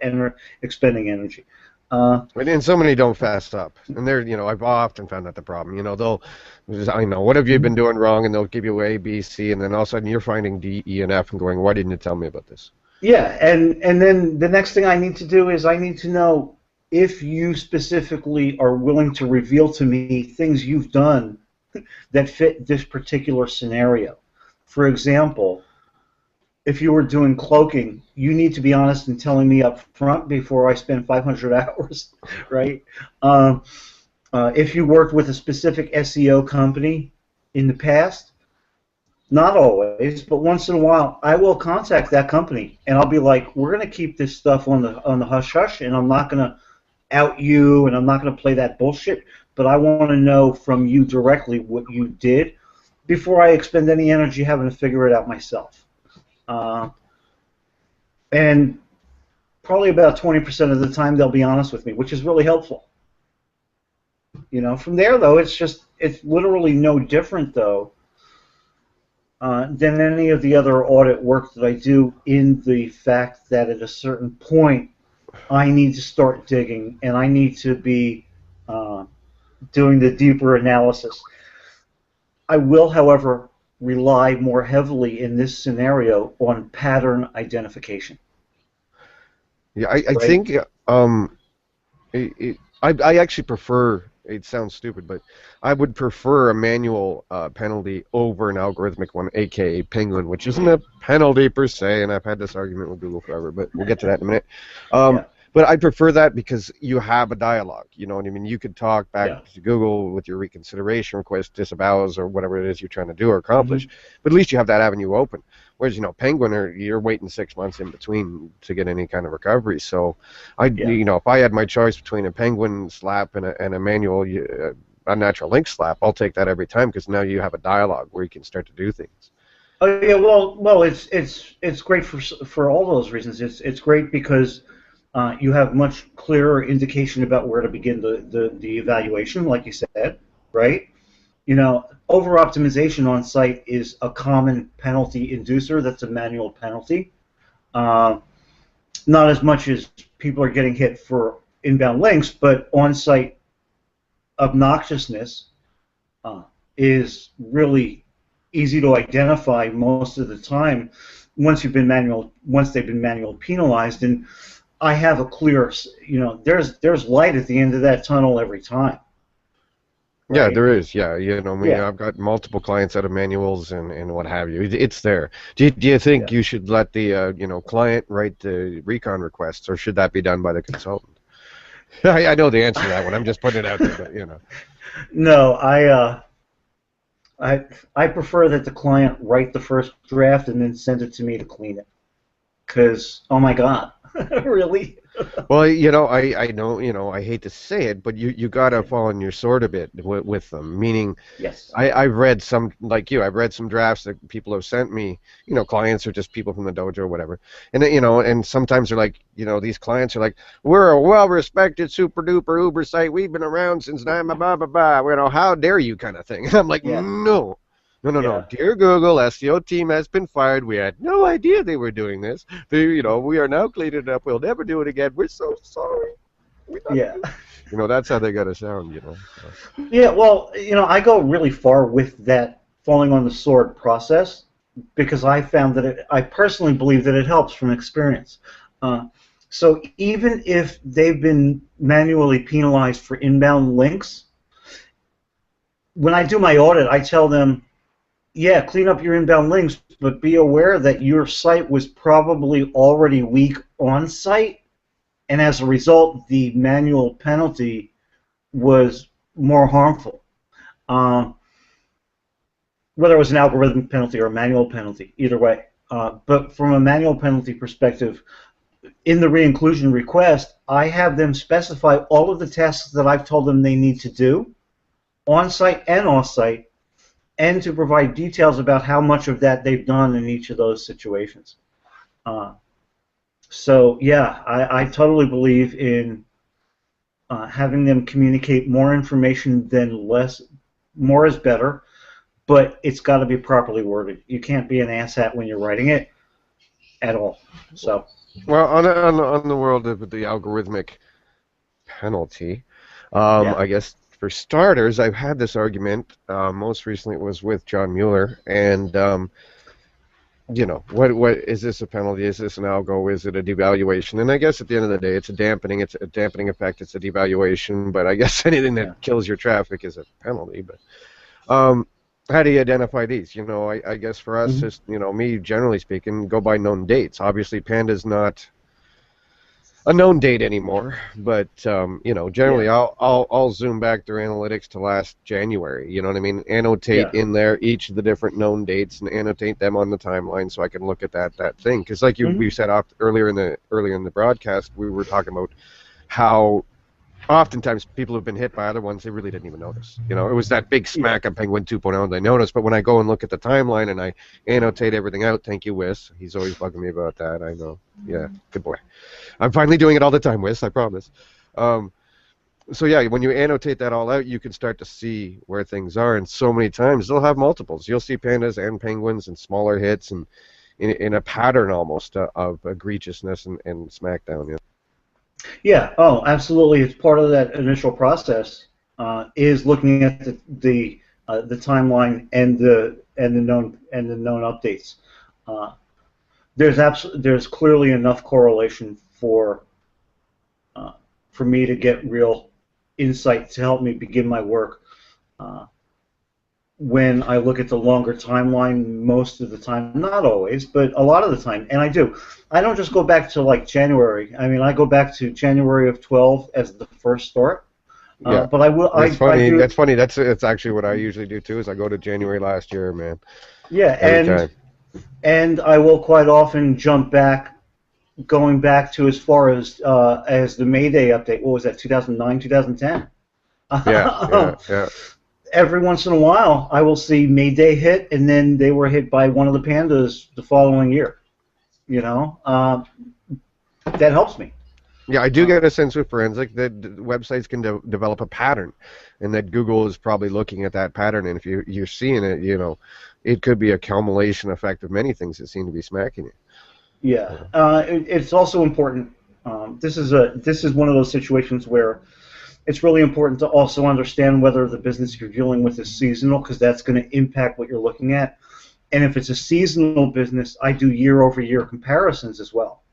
expending energy. And so many don't fast up, and I've often found that the problem. I know, what have you been doing wrong, and they'll give you A, B, C, and then all of a sudden you're finding D, E, and F, and going, why didn't you tell me about this? Yeah, and then the next thing I need to do is I need to know if you specifically are willing to reveal to me things you've done that fit this particular scenario. For example, if you were doing cloaking, you need to be honest and telling me up front before I spend 500 hours, right? If you worked with a specific SEO company in the past, not always, but once in a while, I will contact that company and I'll be like, we're going to keep this stuff on the hush hush, and I'm not going to out you, and I'm not going to play that bullshit, but I want to know from you directly what you did before I expend any energy having to figure it out myself. And probably about 20% of the time they'll be honest with me, which is really helpful. From there, though, it's literally no different, though, than any of the other audit work that I do, in the fact that at a certain point I need to start digging, and I need to be doing the deeper analysis. I will, however, rely more heavily in this scenario on pattern identification. Yeah, I think I actually prefer, it sounds stupid, but I would prefer a manual penalty over an algorithmic one, aka Penguin, which isn't a penalty per se, and I've had this argument with Google forever, but we'll get to that in a minute. Yeah. But I prefer that because you have a dialogue. You know what I mean? You could talk back to Google with your reconsideration request, disavows, or whatever it is you're trying to do or accomplish. But at least you have that avenue open. Whereas, Penguin, you're waiting 6 months in between to get any kind of recovery. So, if I had my choice between a Penguin slap and a manual, unnatural link slap, I'll take that every time, because now you have a dialogue where you can start to do things. Oh yeah, well, it's great for all those reasons. It's great because you have much clearer indication about where to begin the evaluation, like you said, right? Over-optimization on site is a common penalty inducer. That's a manual penalty. Not as much as people are getting hit for inbound links, but on-site obnoxiousness is really easy to identify most of the time once they've been manual penalized. And I have a clear, there's light at the end of that tunnel every time. Right? Yeah, there is. Yeah, I've got multiple clients out of manuals and what have you. It's there. Do you think you should let the client write the recon requests, or should that be done by the consultant? I know the answer to that one. I'm just putting it out there, but No, I prefer that the client write the first draft and then send it to me to clean it. Because, oh my God, really? Well, I know, I hate to say it, but you gotta fall on your sword a bit with them. Meaning, yes, I've read some, like you, I've read some drafts that people have sent me. Clients or just people from the dojo or whatever, and and sometimes they're like, these clients are like, we're a well-respected, super-duper Uber site. We've been around since blah blah blah blah. How dare you, kind of thing. I'm like, no. No. Dear Google, SEO team has been fired. We had no idea they were doing this. We are now cleaning it up. We'll never do it again. We're so sorry. That's how they got to sound, So. Yeah, well, I go really far with that falling on the sword process, because I found that I personally believe that it helps from experience. So even if they've been manually penalized for inbound links, when I do my audit, I tell them, clean up your inbound links, but be aware that your site was probably already weak on site and as a result, the manual penalty was more harmful. Whether it was an algorithmic penalty or a manual penalty, either way. But from a manual penalty perspective, in the re-inclusion request, I have them specify all of the tasks that I've told them they need to do, on-site and off-site, and to provide details about how much of that they've done in each of those situations. So yeah, I totally believe in having them communicate more information than less. More is better, but it's got to be properly worded. You can't be an asshat when you're writing it at all. So. Well, on the world of the algorithmic penalty, I guess for starters, I've had this argument. Most recently, it was with John Mueller, and you know, what is this a penalty? Is this an algo? Is it a devaluation? And I guess at the end of the day, it's a dampening. It's a dampening effect. It's a devaluation. But I guess anything that kills your traffic is a penalty. But how do you identify these? You know, I guess for us, just, you know, me generally speaking, go by known dates. Obviously, Panda's not a known date anymore, but you know, generally I'll zoom back through analytics to last January. You know what I mean? Annotate in there each of the different known dates and annotate them on the timeline so I can look at that thing. Because like we said earlier in the broadcast, we were talking about how oftentimes people have been hit by other ones they really didn't even notice. You know, it was that big smack on Penguin 2.0 they noticed, but when I go and look at the timeline and I annotate everything out, thank you, Wiss. He's always bugging me about that, I know. Yeah, good boy. I'm finally doing it all the time, Wiss, I promise. So yeah, when you annotate that all out, you can start to see where things are, and so many times they'll have multiples. You'll see pandas and penguins and smaller hits and in a pattern almost of egregiousness and smackdown, yeah. Yeah. Oh, absolutely. It's part of that initial process. Is looking at the timeline and the known updates. There's clearly enough correlation for me to get real insight to help me begin my work. When I look at the longer timeline, most of the time, not always, but a lot of the time, and I do. I don't just go back to like January. I mean, I go back to January of 12 as the first start. Yeah, but I will. That's funny. That's funny. That's actually what I usually do too. Is I go to January last year, man. Yeah, and I will quite often jump back, going back to as far as the May Day update. What was that? 2009, 2010. Yeah. Every once in a while, I will see May Day hit, and then they were hit by one of the pandas the following year. You know, that helps me. Yeah, I do get a sense with forensic that websites can develop a pattern, and that Google is probably looking at that pattern. And if you're seeing it, you know, it could be a accumulation effect of many things that seem to be smacking you. Yeah, it's also important. This is one of those situations where it's really important to also understand whether the business you're dealing with is seasonal, because that's going to impact what you're looking at. And if it's a seasonal business, I do year-over-year comparisons as well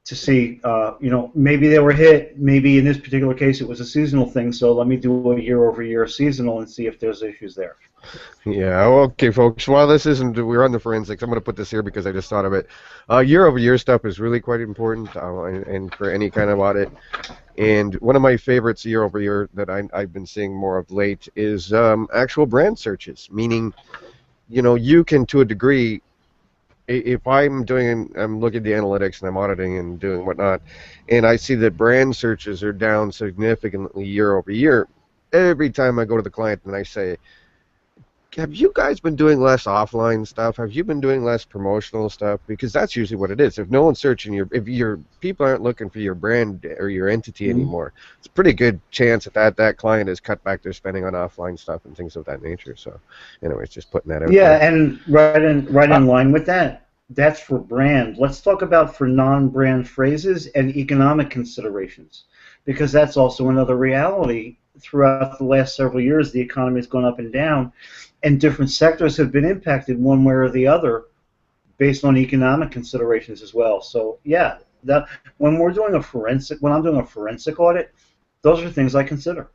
to see, you know, maybe they were hit. Maybe in this particular case it was a seasonal thing, so let me do a year-over-year seasonal and see if there's issues there. Yeah, okay, folks. While this isn't, we're on the forensics, I'm going to put this here because I just thought of it. Year-over-year stuff is really quite important, and for any kind of audit. And one of my favorites year-over-year that I've been seeing more of late is actual brand searches, meaning, you know, you can, to a degree, if I'm looking at the analytics and I'm auditing and doing whatnot, and I see that brand searches are down significantly year-over-year, every time I go to the client and I say, have you guys been doing less offline stuff? Have you been doing less promotional stuff? Because that's usually what it is. If no one's searching if your people aren't looking for your brand or your entity anymore, it's a pretty good chance that client has cut back their spending on offline stuff and things of that nature. So, anyways, just putting that out there. And right in line with that, that's for brand. Let's talk about for non-brand phrases and economic considerations, because that's also another reality. Throughout the last several years, the economy has gone up and down, and different sectors have been impacted one way or the other based on economic considerations as well. So yeah, that when I'm doing a forensic audit, those are things I consider.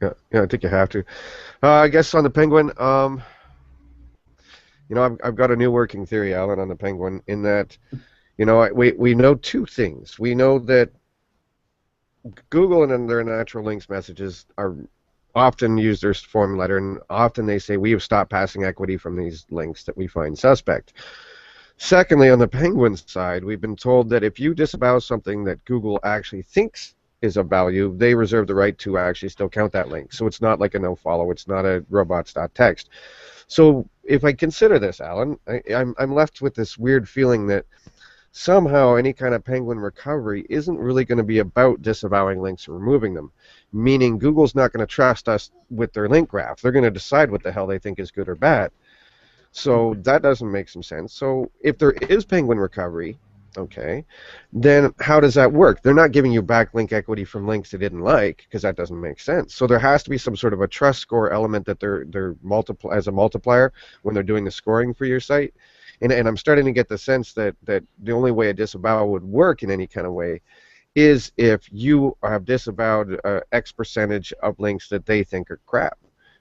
Yeah, I think you have to. I guess on the Penguin, you know, I've got a new working theory, Alan, on the Penguin, in that You know, we know two things. We know that Google and their natural links messages are often use their form letter, and often they say we have stopped passing equity from these links that we find suspect. Secondly, on the Penguin side, we've been told that if you disavow something that Google actually thinks is of value, they reserve the right to actually still count that link. So it's not like a no-follow. It's not a robots.txt. So if I consider this, Alan, I'm left with this weird feeling that somehow any kind of Penguin recovery isn't really going to be about disavowing links or removing them, meaning Google's not going to trust us with their link graph. They're going to decide what the hell they think is good or bad. So that doesn't make some sense. So if there is Penguin recovery, okay, then how does that work? They're not giving you back link equity from links they didn't like, because that doesn't make sense. So there has to be some sort of a trust score element that they're as a multiplier when they're doing the scoring for your site. And I'm starting to get the sense that the only way a disavowal would work in any kind of way is if you have disavowed X percentage of links that they think are crap.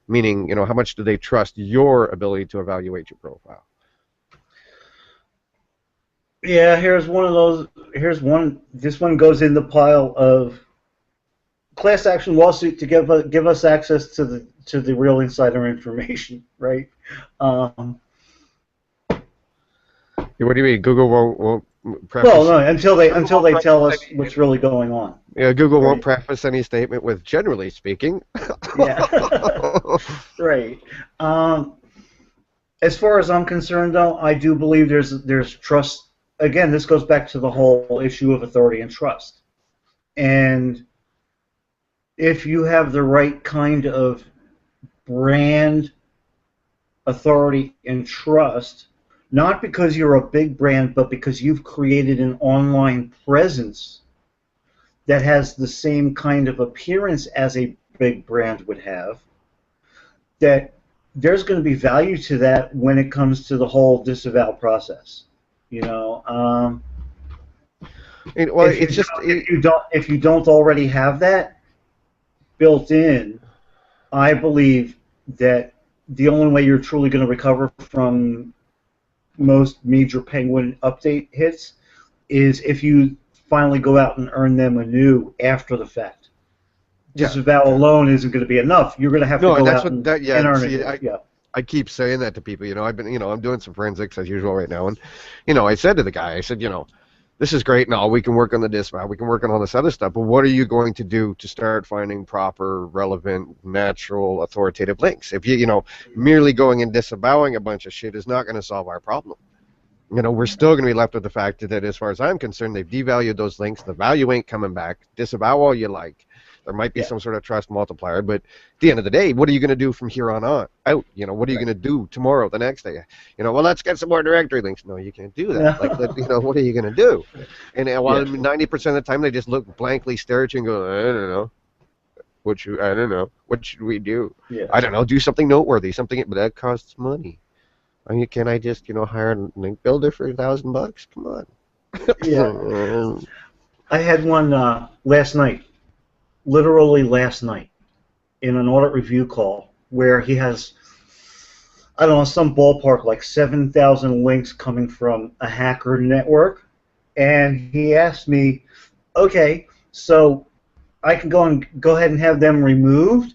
Meaning, you know, how much do they trust your ability to evaluate your profile? Yeah, here's one of those. Here's one. This one goes in the pile of class action lawsuit to give us access to the real insider information, right? What do you mean? Google won't preface? Well, no, until they tell us what's really going on. Yeah, Google won't preface any statement with "generally speaking." Yeah, right. As far as I'm concerned, though, I do believe there's trust. Again, this goes back to the whole issue of authority and trust. And if you have the right kind of brand authority and trust, not because you're a big brand, but because you've created an online presence that has the same kind of appearance as a big brand would have, that there's going to be value to that when it comes to the whole disavow process. You know, well, if you don't already have that built in, I believe that the only way you're truly going to recover from most major Penguin update hits is if you finally go out and earn them anew after the fact. Disavow alone isn't going to be enough. You're going to have to go out and earn it. I keep saying that to people. You know, I'm doing some forensics as usual right now, and I said to the guy, I said, this is great and all. We can work on the disavow. We can work on all this other stuff. But what are you going to do to start finding proper, relevant, natural, authoritative links? If merely going and disavowing a bunch of shit is not going to solve our problem. We're still going to be left with the fact that, as far as I'm concerned, they've devalued those links. The value ain't coming back. Disavow all you like. There might be some sort of trust multiplier, but at the end of the day, what are you going to do from here on out? What are you going to do tomorrow, the next day? Well, let's get some more directory links. No, you can't do that. What are you going to do? And 90% of the time, they just look blankly, stare at you and go, I don't know. I don't know. What should we do? Yeah. I don't know. Do something noteworthy, but that costs money. Can I just, hire a link builder for $1,000? Come on. Yeah. I had one last night. Literally last night, in an audit review call, where he has, I don't know, some ballpark like 7,000 links coming from a hacker network, and he asked me, okay, so I can go ahead and have them removed,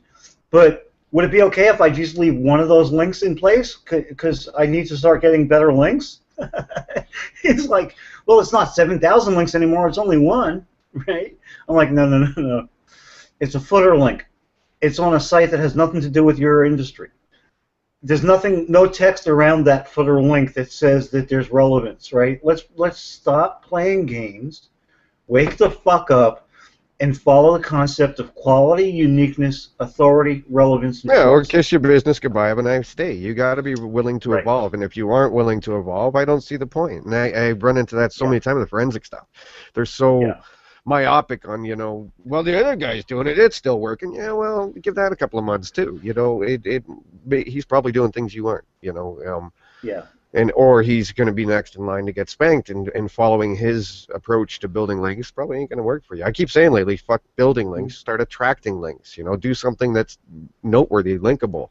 but would it be okay if I just leave one of those links in place because I need to start getting better links? He's like, well, it's not 7,000 links anymore, it's only one, right? I'm like, no. It's a footer link. It's on a site that has nothing to do with your industry. There's no text around that footer link that says that there's relevance, right? Let's stop playing games, wake the fuck up, and follow the concept of quality, uniqueness, authority, relevance. Yeah, or kiss your business goodbye. Have a nice day. You got to be willing to evolve, and if you aren't willing to evolve, I don't see the point. And I run into that so many times with the forensic stuff. They're so myopic on, well, the other guy's doing it, it's still working. Yeah, well, give that a couple of months too. He's probably doing things you aren't, or he's going to be next in line to get spanked, and following his approach to building links probably ain't going to work for you. I keep saying lately, fuck building links, start attracting links, do something that's noteworthy, linkable.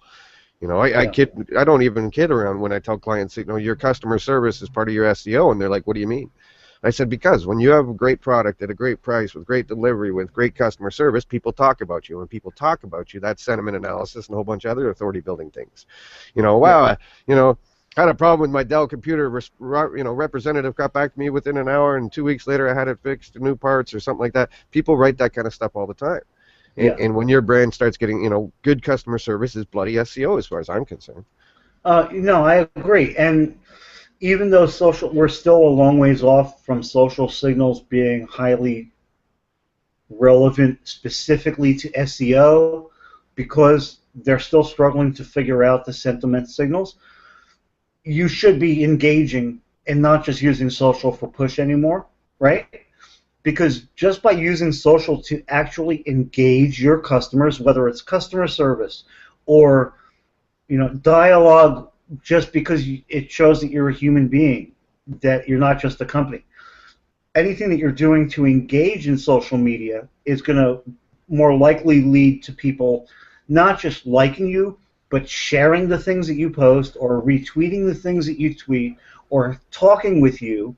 I don't even kid around when I tell clients, your customer service is part of your SEO, and they're like, what do you mean? I said, because when you have a great product at a great price with great delivery with great customer service, people talk about you. When people talk about you, that's sentiment analysis and a whole bunch of other authority building things. Wow, I had a problem with my Dell computer. Representative got back to me within an hour, and 2 weeks later I had it fixed, new parts or something like that. People write that kind of stuff all the time. And when your brand starts getting, good customer service is bloody SEO as far as I'm concerned. No, I agree. And even though we're still a long ways off from social signals being highly relevant specifically to SEO, because they're still struggling to figure out the sentiment signals, you should be engaging and not just using social for push anymore, right? Because just by using social to actually engage your customers, whether it's customer service or dialogue, just because it shows that you're a human being, that you're not just a company. Anything that you're doing to engage in social media is going to more likely lead to people not just liking you, but sharing the things that you post or retweeting the things that you tweet or talking with you,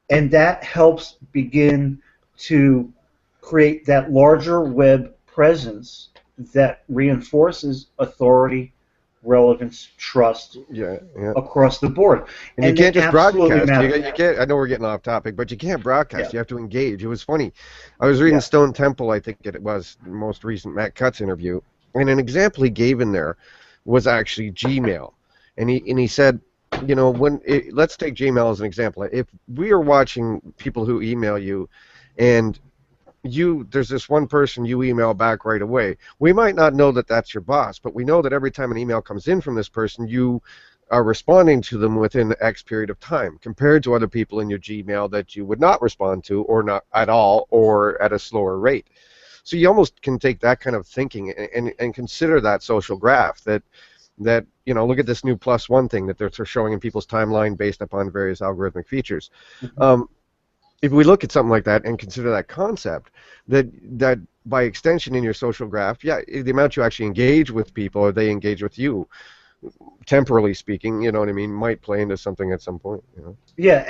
and that helps begin to create that larger web presence that reinforces authority, relevance, trust across the board. And you can't just broadcast. You can't, I know we're getting off topic, but you can't broadcast. You have to engage. It was funny. I was reading Stone Temple, I think it was, the most recent Matt Cutts interview, and an example he gave in there was actually Gmail. And he said, let's take Gmail as an example. If we are watching people who email you, and there's this one person you email back right away, we might not know that that's your boss, but we know that every time an email comes in from this person, you are responding to them within X period of time, compared to other people in your Gmail that you would not respond to, or not at all, or at a slower rate. So you almost can take that kind of thinking and consider that social graph that look at this new +1 thing that they're showing in people's timeline based upon various algorithmic features. If we look at something like that and consider that concept, that by extension in your social graph, the amount you actually engage with people, or they engage with you, temporally speaking, you know what I mean, might play into something at some point. Yeah,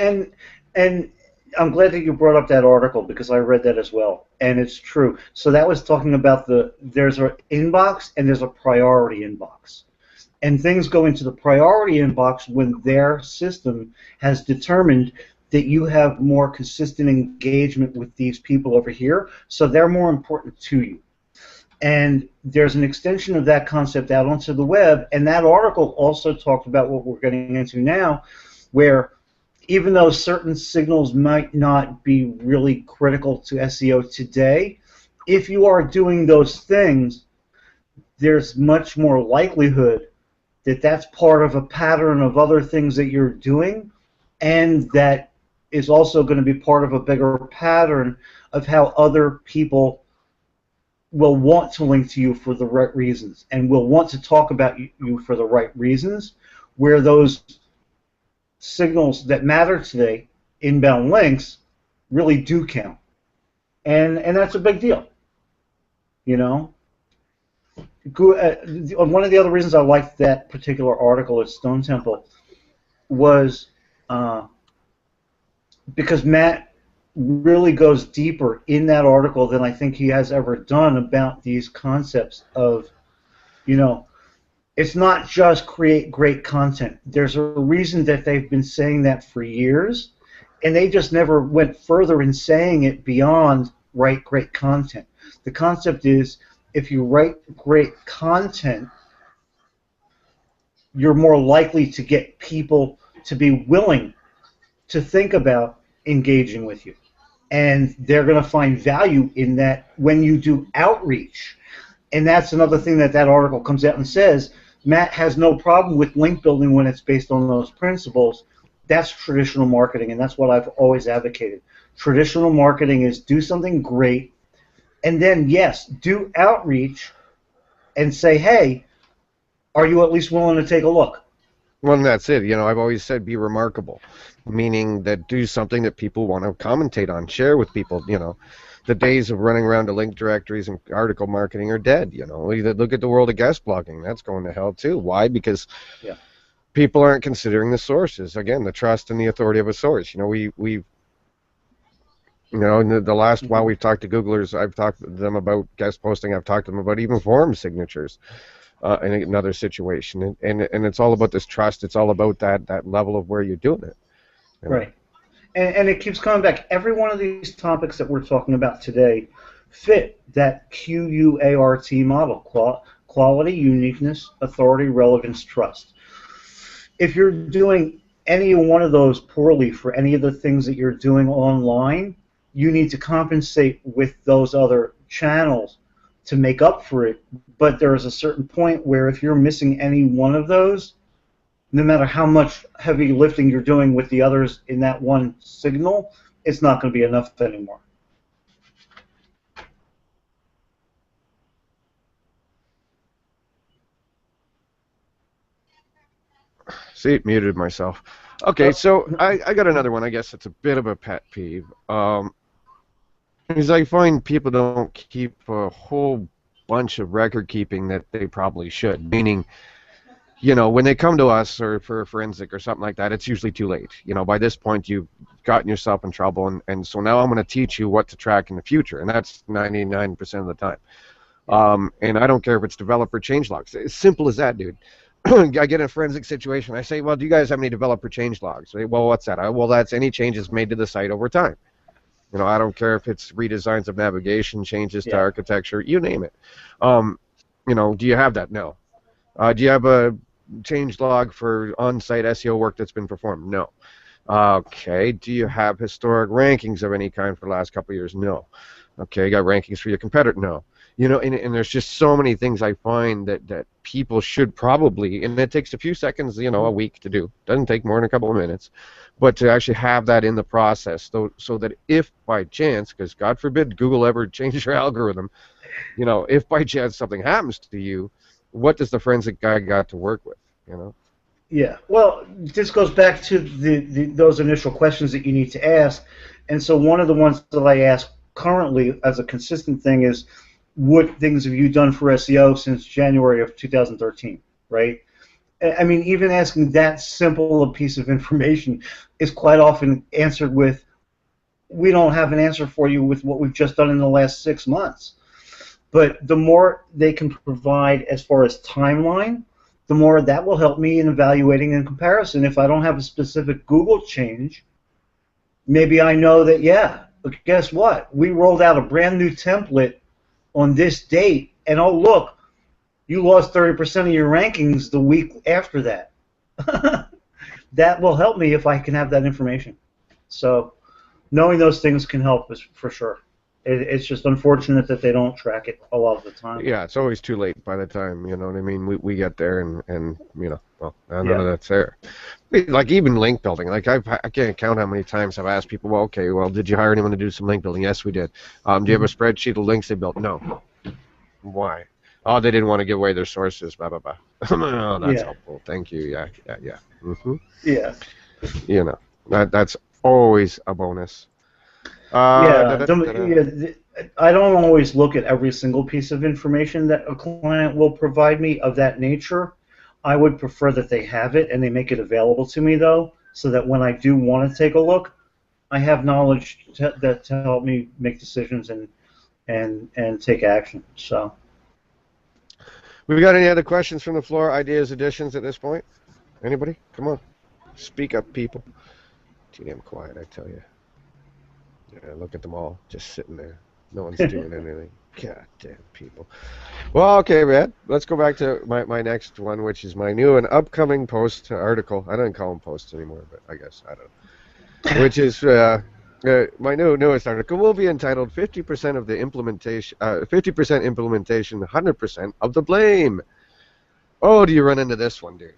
and I'm glad that you brought up that article, because I read that as well, and it's true. So that was talking about there's an inbox and there's a priority inbox. And things go into the priority inbox when their system has determined that you have more consistent engagement with these people over here, so they're more important to you. And there's an extension of that concept out onto the web, and that article also talked about what we're getting into now, where even though certain signals might not be really critical to SEO today, if you are doing those things, there's much more likelihood that that's part of a pattern of other things that you're doing, and that is also going to be part of a bigger pattern of how other people will want to link to you for the right reasons, and will want to talk about you for the right reasons, where those signals that matter today, inbound links, really do count. And that's a big deal. One of the other reasons I liked that particular article at Stone Temple was because Matt really goes deeper in that article than I think he has ever done about these concepts of, it's not just create great content. There's a reason that they've been saying that for years, and they just never went further in saying it beyond write great content. The concept is, if you write great content, you're more likely to get people to be willing to think about engaging with you. And they're going to find value in that when you do outreach. And that's another thing that article comes out and says. Matt has no problem with link building when it's based on those principles. That's traditional marketing, and that's what I've always advocated. Traditional marketing is do something great, and then, yes, do outreach and say, hey, are you at least willing to take a look? Well, that's it. I've always said be remarkable, meaning that do something that people want to commentate on, share with people. The days of running around to link directories and article marketing are dead. Look at the world of guest blogging. That's going to hell too. Why? Because people aren't considering the sources. Again, the trust and the authority of a source. We've You know, in the last while we've talked to Googlers, I've talked to them about guest posting. I've talked to them about even forum signatures in another situation, and it's all about this trust. It's all about that level of where you're doing it. You know? Right. And it keeps coming back. Every one of these topics that we're talking about today fit that QUART model: quality, uniqueness, authority, relevance, trust. If you're doing any one of those poorly for any of the things that you're doing online, you need to compensate with those other channels to make up for it. But there is a certain point where if you're missing any one of those, no matter how much heavy lifting you're doing with the others in that one signal, it's not going to be enough anymore. See, muted myself. Okay, so I got another one. I guess it's a bit of a pet peeve. Is I find people don't keep a whole bunch of record keeping that they probably should. Meaning, you know, when they come to us or for a forensic or something like that, it's usually too late. You know, by this point you've gotten yourself in trouble, and so now I'm going to teach you what to track in the future, and that's 99% of the time. And I don't care if it's developer changelogs. It's simple as that, dude. I get in a forensic situation. I say, well, do you guys have any developer changelogs? Well, what's that? Well, that's any changes made to the site over time. You know, I don't care if it's redesigns of navigation, changes to architecture, you name it. You know, do you have that? No. Do you have a changelog for on-site SEO work that's been performed? No. Okay. Do you have historic rankings of any kind for the last couple of years? No. Okay. You got rankings for your competitor? No. You know, and there's just so many things I find that people should probably, and it takes a few seconds, you know, a week to do. Doesn't take more than a couple of minutes, but to actually have that in the process, so that if by chance, because God forbid Google ever change your algorithm, you know, if by chance something happens to you, what does the forensic guy got to work with, you know? Yeah, well, this goes back to those initial questions that you need to ask, and so one of the ones that I ask currently as a consistent thing is, what things have you done for SEO since January of 2013, right? I mean, even asking that simple a piece of information is quite often answered with, we don't have an answer for you with what we've just done in the last 6 months. But the more they can provide as far as timeline, the more that will help me in evaluating in comparison. If I don't have a specific Google change, maybe I know that, yeah, but guess what? We rolled out a brand new template on this date, and oh look, you lost 30% of your rankings the week after that. That will help me if I can have that information. So knowing those things can help us for sure. It's just unfortunate that they don't track it a lot of the time. Yeah, it's always too late by the time, you know what I mean, we get there, and you know, well, none of that's there. Like even link building, like I can't count how many times I've asked people, well, okay, well, did you hire anyone to do some link building? Yes, we did. Do you have a spreadsheet of links they built? No. Why? Oh, they didn't want to give away their sources, blah, blah, blah. Oh, that's helpful. Thank you. Yeah. Mm-hmm. Yeah. You know, that's always a bonus. I don't always look at every single piece of information that a client will provide me of that nature. I would prefer that they have it and they make it available to me, though, so that when I do want to take a look, I have knowledge to help me make decisions and take action. So, we got any other questions from the floor, ideas, additions at this point? Anybody? Come on. Speak up, people. Too damn quiet, I tell you. Yeah, look at them all just sitting there. No one's doing anything. God damn people. Well, okay, man. Let's go back to my next one, which is my new and upcoming post article. I don't call them posts anymore, but I guess I don't. Which is my newest article will be entitled 50% of the implementation, 50% implementation, 100% of the blame. Oh, do you run into this one, dude?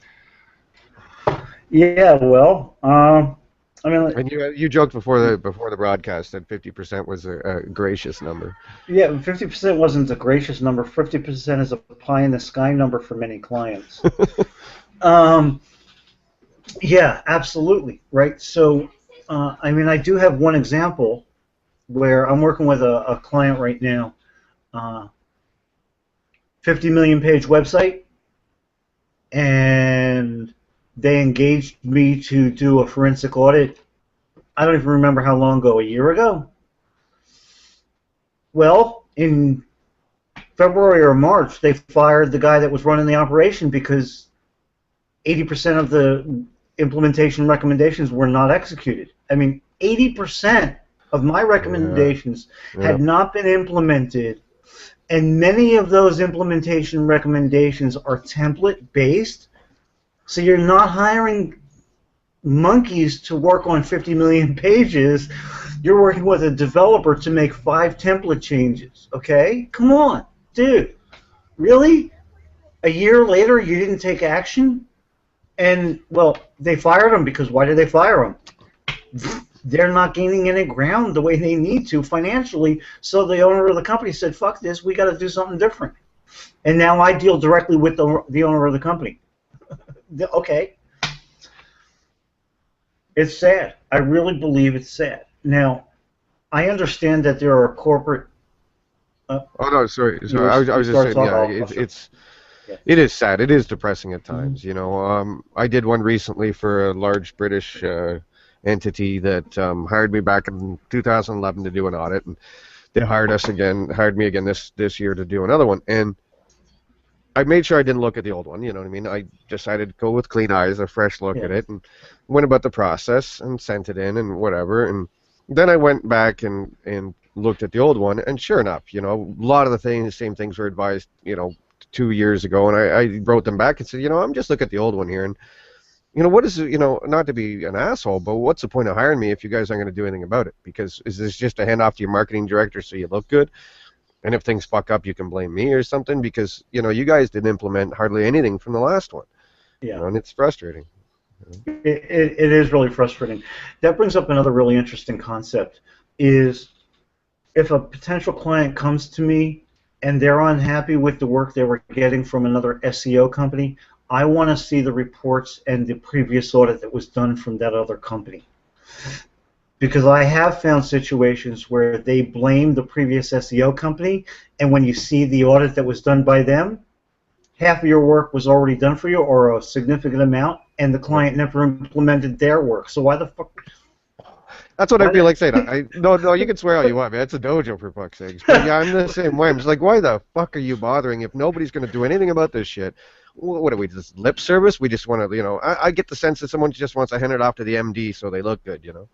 Yeah, well, I mean, and you joked before the broadcast that 50% was a gracious number. Yeah, 50% wasn't a gracious number. 50% is a pie in the sky number for many clients. Yeah, absolutely, right? So, I mean, I do have one example where I'm working with a client right now. 50 million page website, and they engaged me to do a forensic audit. I don't even remember how long ago, a year ago. Well, in February or March, they fired the guy that was running the operation because 80% of the implementation recommendations were not executed. I mean, 80% of my recommendations had not been implemented, and many of those implementation recommendations are template-based, so you're not hiring monkeys to work on 50 million pages. You're working with a developer to make 5 template changes, okay? Come on, dude. Really? A year later, you didn't take action? And, well, they fired him because why did they fire him? They're not gaining any ground the way they need to financially, so the owner of the company said, fuck this, we got to do something different. And now I deal directly with the owner of the company. Okay. It's sad. I really believe it's sad. Now, I understand that there are corporate... oh, no, sorry. I was just saying, it is sad. It is depressing at times. You know, I did one recently for a large British entity that hired me back in 2011 to do an audit, and they hired me again this year to do another one. And I made sure I didn't look at the old one. You know what I mean? I decided to go with clean eyes, a fresh look at it, and went about the process and sent it in and whatever. And then I went back and looked at the old one, and sure enough, you know, a lot of the same things were advised, you know, 2 years ago, and I wrote them back and said, you know, I'm just looking at the old one here, and you know, what is it, you know, not to be an asshole, but what's the point of hiring me if you guys aren't going to do anything about it? Because is this just a handoff to your marketing director so you look good? And if things fuck up, you can blame me or something, because, you know, you guys didn't implement hardly anything from the last one. Yeah. You know, and it's frustrating. It is really frustrating. That brings up another really interesting concept, is if a potential client comes to me and they're unhappy with the work they were getting from another SEO company, I want to see the reports and the previous audit that was done from that other company. Because I have found situations where they blame the previous SEO company, and when you see the audit that was done by them, half of your work was already done for you, or a significant amount, and the client never implemented their work. So why the fuck? That's what I feel like saying. No, you can swear all you want, man. It's a dojo, for fuck's sakes. But yeah, I'm the same way. I'm just like, why the fuck are you bothering if nobody's going to do anything about this shit? What are we, just lip service? We just want to, you know, I get the sense that someone just wants to hand it off to the MD so they look good, you know?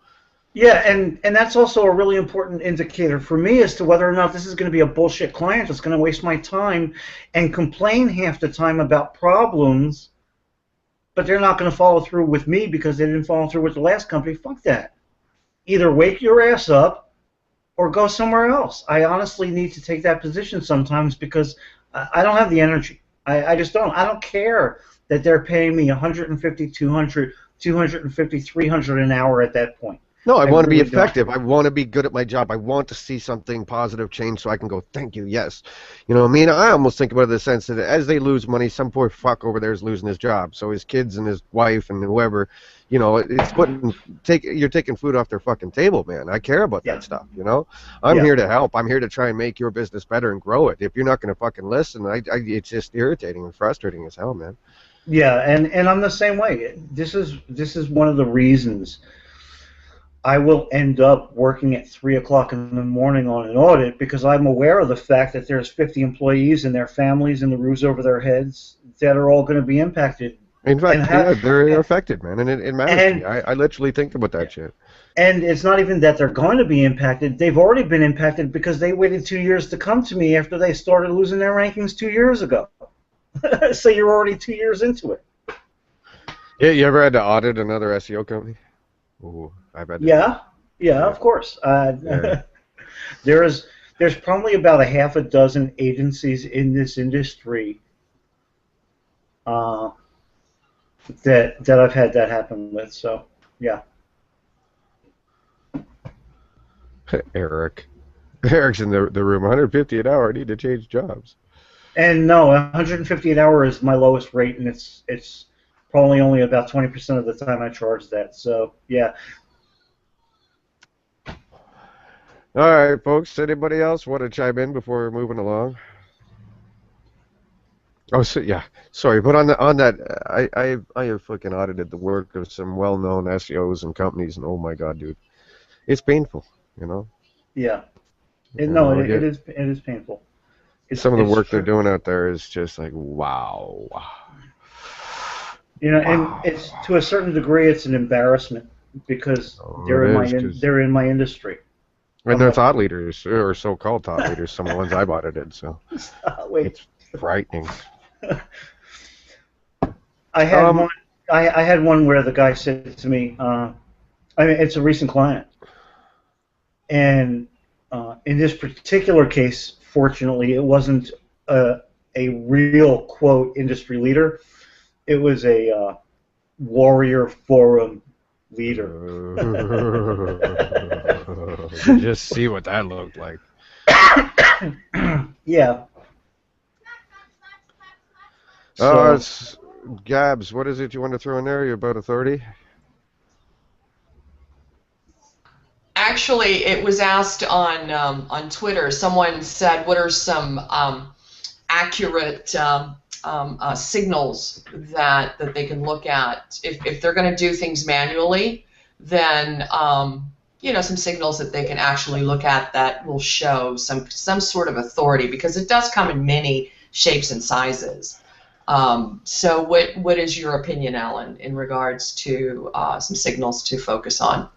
Yeah, and that's also a really important indicator for me as to whether or not this is going to be a bullshit client that's going to waste my time and complain half the time about problems, but they're not going to follow through with me because they didn't follow through with the last company. Fuck that. Either wake your ass up or go somewhere else. I honestly need to take that position sometimes because I don't have the energy. I just don't. I don't care that they're paying me $150, $200, $250, $300 an hour at that point. No, I want to be effective. I want to be good at my job. I want to see something positive change so I can go, thank you, yes. You know what I mean? I almost think about it in the sense that as they lose money, some poor fuck over there is losing his job. So his kids and his wife and whoever, you know, it's you're taking food off their fucking table, man. I care about that stuff, you know? I'm here to help. I'm here to try and make your business better and grow it. If you're not going to fucking listen, it's just irritating and frustrating as hell, man. Yeah, and I'm the same way. This is one of the reasons I will end up working at 3 o'clock in the morning on an audit, because I'm aware of the fact that there's 50 employees and their families and the roofs over their heads that are all going to be impacted. In fact, they're affected, man, and it matters to me. I literally think about that shit. And it's not even that they're going to be impacted. They've already been impacted because they waited 2 years to come to me after they started losing their rankings 2 years ago. So you're already 2 years into it. Yeah, you ever had to audit another SEO company? Ooh. Yeah, of course. There's probably about a half a dozen agencies in this industry that I've had that happen with. So yeah. Eric's in the room. 150 an hour. I need to change jobs. And no, 150 an hour is my lowest rate, and it's probably only about 20% of the time I charge that. So yeah. All right, folks. Anybody else want to chime in before we're moving along? Oh, so, yeah. Sorry, but on that, I have fucking audited the work of some well-known SEOs and companies, and oh my god, dude, it's painful, you know. Yeah. It is painful. Some of the work true. they're doing out there is just like, wow. And it's to a certain degree, it's an embarrassment because they're in my industry. And they're thought leaders, or so-called thought leaders. Some of the ones I've audited, so it's frightening. I had one where the guy said to me, it's a recent client, and in this particular case, fortunately, it wasn't a real quote industry leader. It was a warrior forum leader. Just see what that looked like. Yeah. So, Gabs, what is it you want to throw in there? You're about authority? Actually, it was asked on Twitter. Someone said, "What are some accurate signals that they can look at if they're going to do things manually? Then some signals that they can actually look at that will show some sort of authority, because it does come in many shapes and sizes." So what is your opinion, Alan, in regards to some signals to focus on?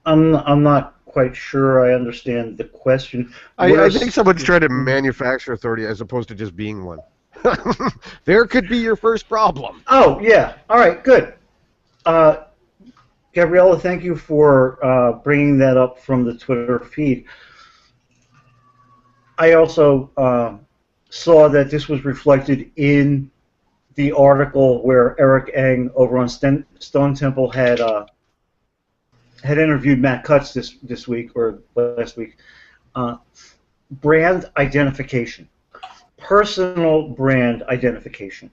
I'm not quite sure I understand the question. I think someone's trying to manufacture authority as opposed to just being one. There could be your first problem. Oh, yeah. All right, good. Gabriella, thank you for bringing that up from the Twitter feed. I also saw that this was reflected in the article where Eric Eng over on Stone Temple had interviewed Matt Cutts this week or last week. Brand identification, personal brand identification,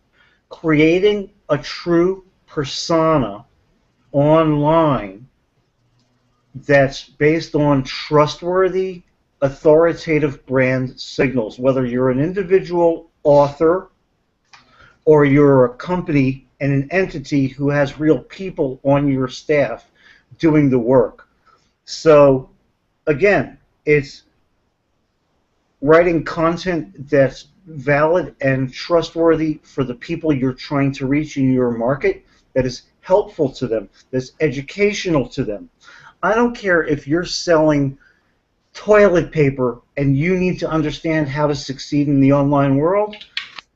creating a true persona online that's based on trustworthy, authoritative brand signals, whether you're an individual author or you're a company and an entity who has real people on your staff doing the work. So again, it's writing content that's valid and trustworthy for the people you're trying to reach in your market, that is helpful to them, that's educational to them. I don't care if you're selling toilet paper and you need to understand how to succeed in the online world.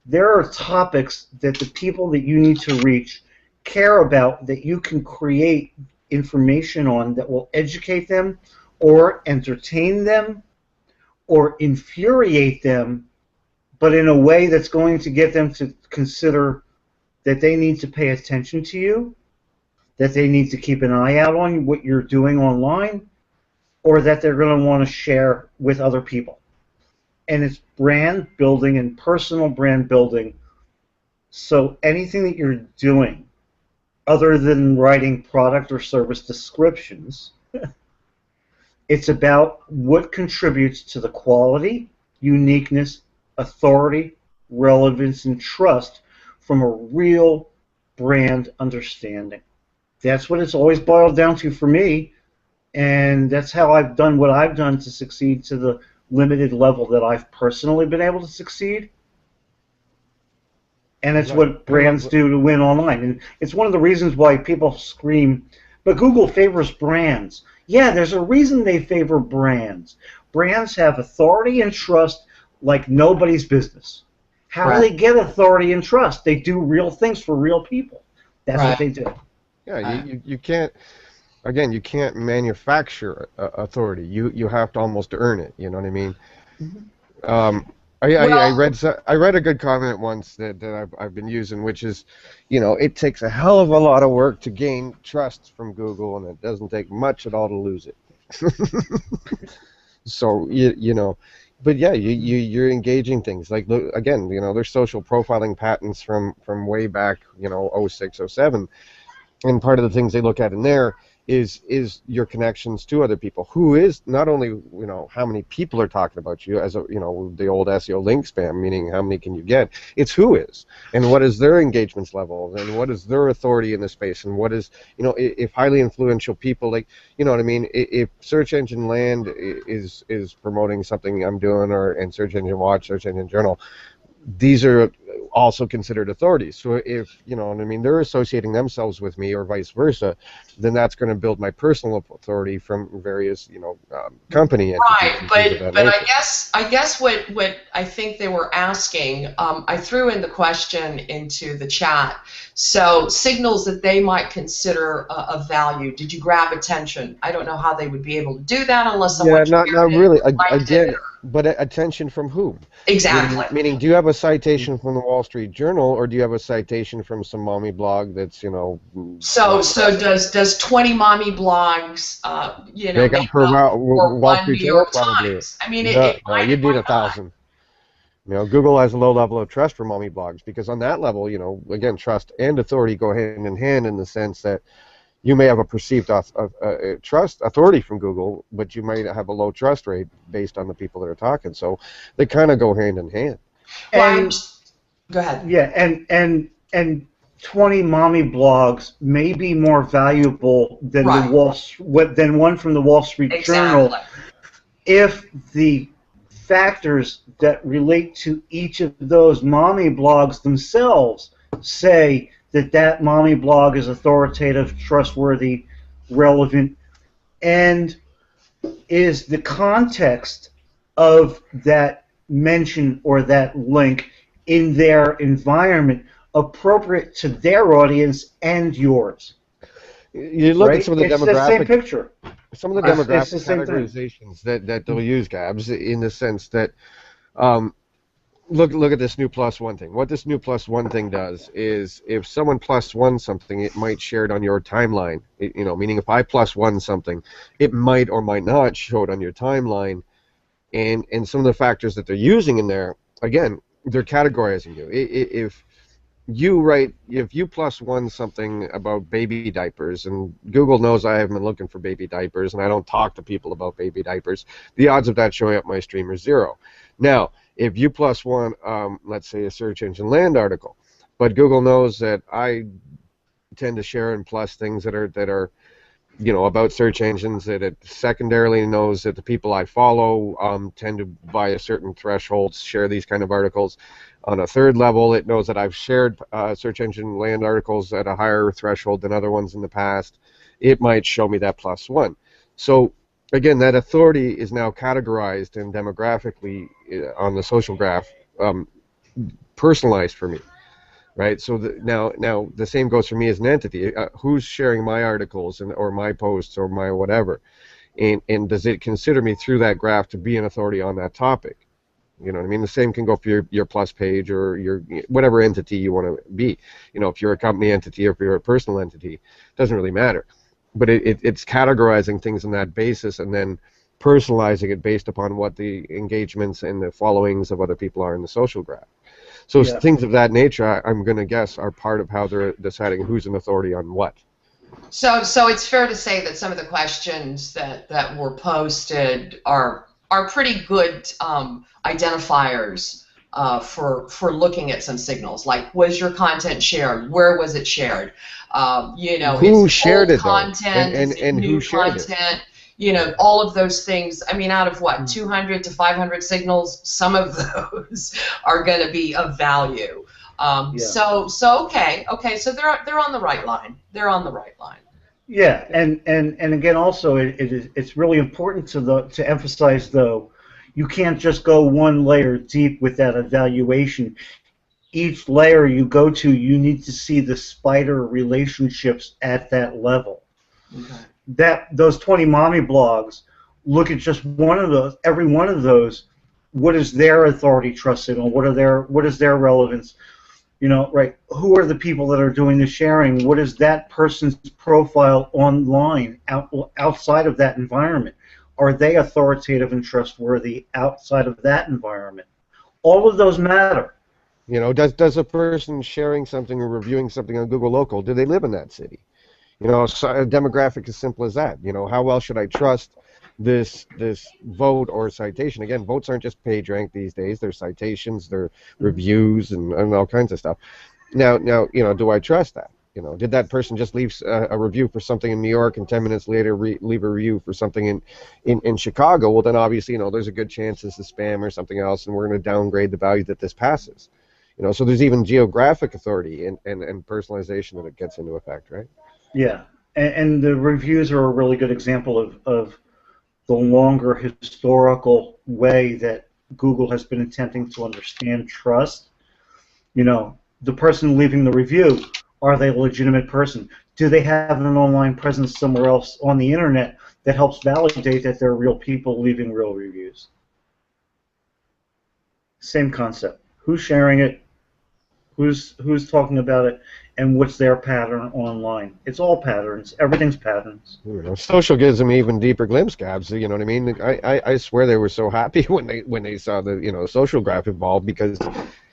There are topics that the people that you need to reach care about, that you can create information on that will educate them or entertain them or infuriate them, but in a way that's going to get them to consider that they need to pay attention to you, that they need to keep an eye out on what you're doing online, or that they're going to want to share with other people. And it's brand building and personal brand building. So anything that you're doing other than writing product or service descriptions, it's about what contributes to the quality, uniqueness, authority, relevance, and trust from a real brand understanding. That's what it's always boiled down to for me, and that's how I've done what I've done to succeed to the limited level that I've personally been able to succeed. And it's what brands do to win online. And it's one of the reasons why people scream, but Google favors brands. Yeah, there's a reason they favor brands. Brands have authority and trust like nobody's business. How do they get authority and trust? They do real things for real people. That's what they do. Yeah, you can't, again, you can't manufacture authority. You have to almost earn it. You know what I mean? Mm-hmm. I read a good comment once that I've been using, which is, it takes a hell of a lot of work to gain trust from Google, and it doesn't take much at all to lose it. So but yeah, you're engaging things like, again, there's social profiling patents from way back, 06, 07, and part of the things they look at in there is your connections to other people. Who is not only, you know, how many people are talking about you as a, you know, the old SEO link spam, meaning how many can you get. It's who is, and what is their engagements levels, and what is their authority in the space, and what is, you know, if highly influential people, like, you know what I mean, if Search Engine Land is promoting something I'm doing, or and Search Engine Watch, Search Engine Journal, these are also considered authorities. So if, you know what I mean, they're associating themselves with me or vice versa, then that's going to build my personal authority from various, you know, company entities. Right, but I guess what I think they were asking, I threw in the question into the chat. So signals that they might consider of value. Did you grab attention? I don't know how they would be able to do that unless someone. Yeah, not really. Again, but attention from whom? Exactly. Meaning, do you have a citation from the Wall Street Journal, or do you have a citation from some mommy blog that's, you know? So does 20 mommy blogs, you know, make up for Wall Street New York Journal? Probably. Times? I mean, No, you'd need 1,000. You know, Google has a low level of trust for mommy blogs, because on that level, you know, again, trust and authority go hand in hand, in the sense that you may have a perceived trust authority from Google, but you might have a low trust rate based on the people that are talking. So they kind of go hand in hand. And go ahead. Yeah, and 20 mommy blogs may be more valuable than than one from the Wall Street Journal if the factors that relate to each of those mommy blogs themselves say that mommy blog is authoritative, trustworthy, relevant, and is the context of that mention or that link in their environment appropriate to their audience and yours. You look at some of the demographic. It's the same picture. Some of the demographic categorizations that they'll use, Gabs, in the sense that, look at this new +1 thing. What this new +1 thing does is, if someone +1 something, it might share it on your timeline. You know, meaning if I +1 something, it might or might not show it on your timeline. And some of the factors that they're using in there, again, they're categorizing you. If you +1 something about baby diapers, and Google knows I haven't been looking for baby diapers, and I don't talk to people about baby diapers, the odds of that showing up my stream are 0. Now, if you +1, let's say, a Search Engine Land article, but Google knows that I tend to share and plus things that are you know, about search engines, that it secondarily knows that the people I follow tend to, by a certain threshold, share these kind of articles. On a third level, it knows that I've shared Search Engine Land articles at a higher threshold than other ones in the past. It might show me that +1. So again, that authority is now categorized and demographically on the social graph personalized for me. Right, so now the same goes for me as an entity. Who's sharing my articles or my posts or my whatever, and does it consider me through that graph to be an authority on that topic? You know what I mean? The same can go for your plus page or your whatever entity you want to be. You know, if you're a company entity or if you're a personal entity, it doesn't really matter. But it's categorizing things on that basis and then personalizing it based upon what the engagements and the followings of other people are in the social graph. So things of that nature, I'm going to guess, are part of how they're deciding who's an authority on what. So it's fair to say that some of the questions that were posted are pretty good identifiers for looking at some signals. Like, was your content shared? Where was it shared? You know, who shared it, content, and new who shared content. it? You know, all of those things. I mean, out of what, 200 to 500 signals, some of those are going to be of value. So okay, so they're on the right line. They're on the right line. Yeah, and again, also, it's really important to emphasize, though, you can't just go one layer deep with that evaluation. Each layer you go to, you need to see the spider relationships at that level. Okay. Those 20 mommy blogs, look at just one of those, every one of those. What is their authority trust signal? What is their relevance? You know, right? Who are the people that are doing the sharing? What is that person's profile online outside of that environment? Are they authoritative and trustworthy outside of that environment? All of those matter. You know, does a person sharing something or reviewing something on Google Local, do they live in that city? You know, so a demographic as simple as that. You know, how well should I trust this vote or citation? Again, votes aren't just page rank these days. They're citations, they're reviews, and all kinds of stuff. Now, you know, do I trust that? You know, did that person just leave a review for something in New York and 10 minutes later leave a review for something in Chicago? Well, then obviously, you know, there's a good chance it's a spam or something else, and we're going to downgrade the value that this passes. You know, so there's even geographic authority and personalization that it gets into effect, right? Yeah, and the reviews are a really good example of the longer historical way that Google has been attempting to understand trust. You know, the person leaving the review, are they a legitimate person? Do they have an online presence somewhere else on the internet that helps validate that they're real people leaving real reviews? Same concept. Who's sharing it? Who's talking about it? And what's their pattern online? It's all patterns. Everything's patterns. You know, social gives them even deeper glimpse, Gabs. You know what I mean? I swear they were so happy when they saw the, you know, social graph evolve, because,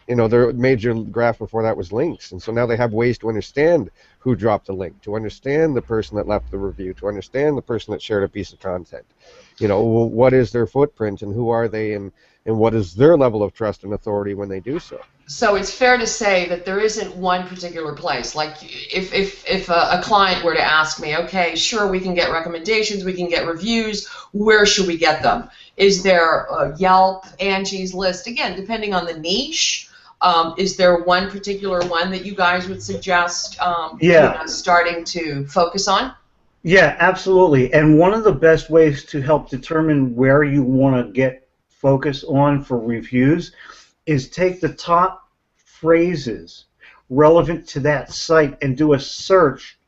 you know, their major graph before that was links, and so now they have ways to understand who dropped the link, to understand the person that left the review, to understand the person that shared a piece of content. You know, what is their footprint, and who are they, and what is their level of trust and authority when they do so. So it's fair to say that there isn't one particular place. Like if a client were to ask me, okay, sure, we can get recommendations, we can get reviews, where should we get them? Is there a Yelp, Angie's List? Again, depending on the niche, is there one particular one that you guys would suggest you know, starting to focus on? Yeah, absolutely. And one of the best ways to help determine where you want to get focus on for reviews is take the top phrases relevant to that site and do a search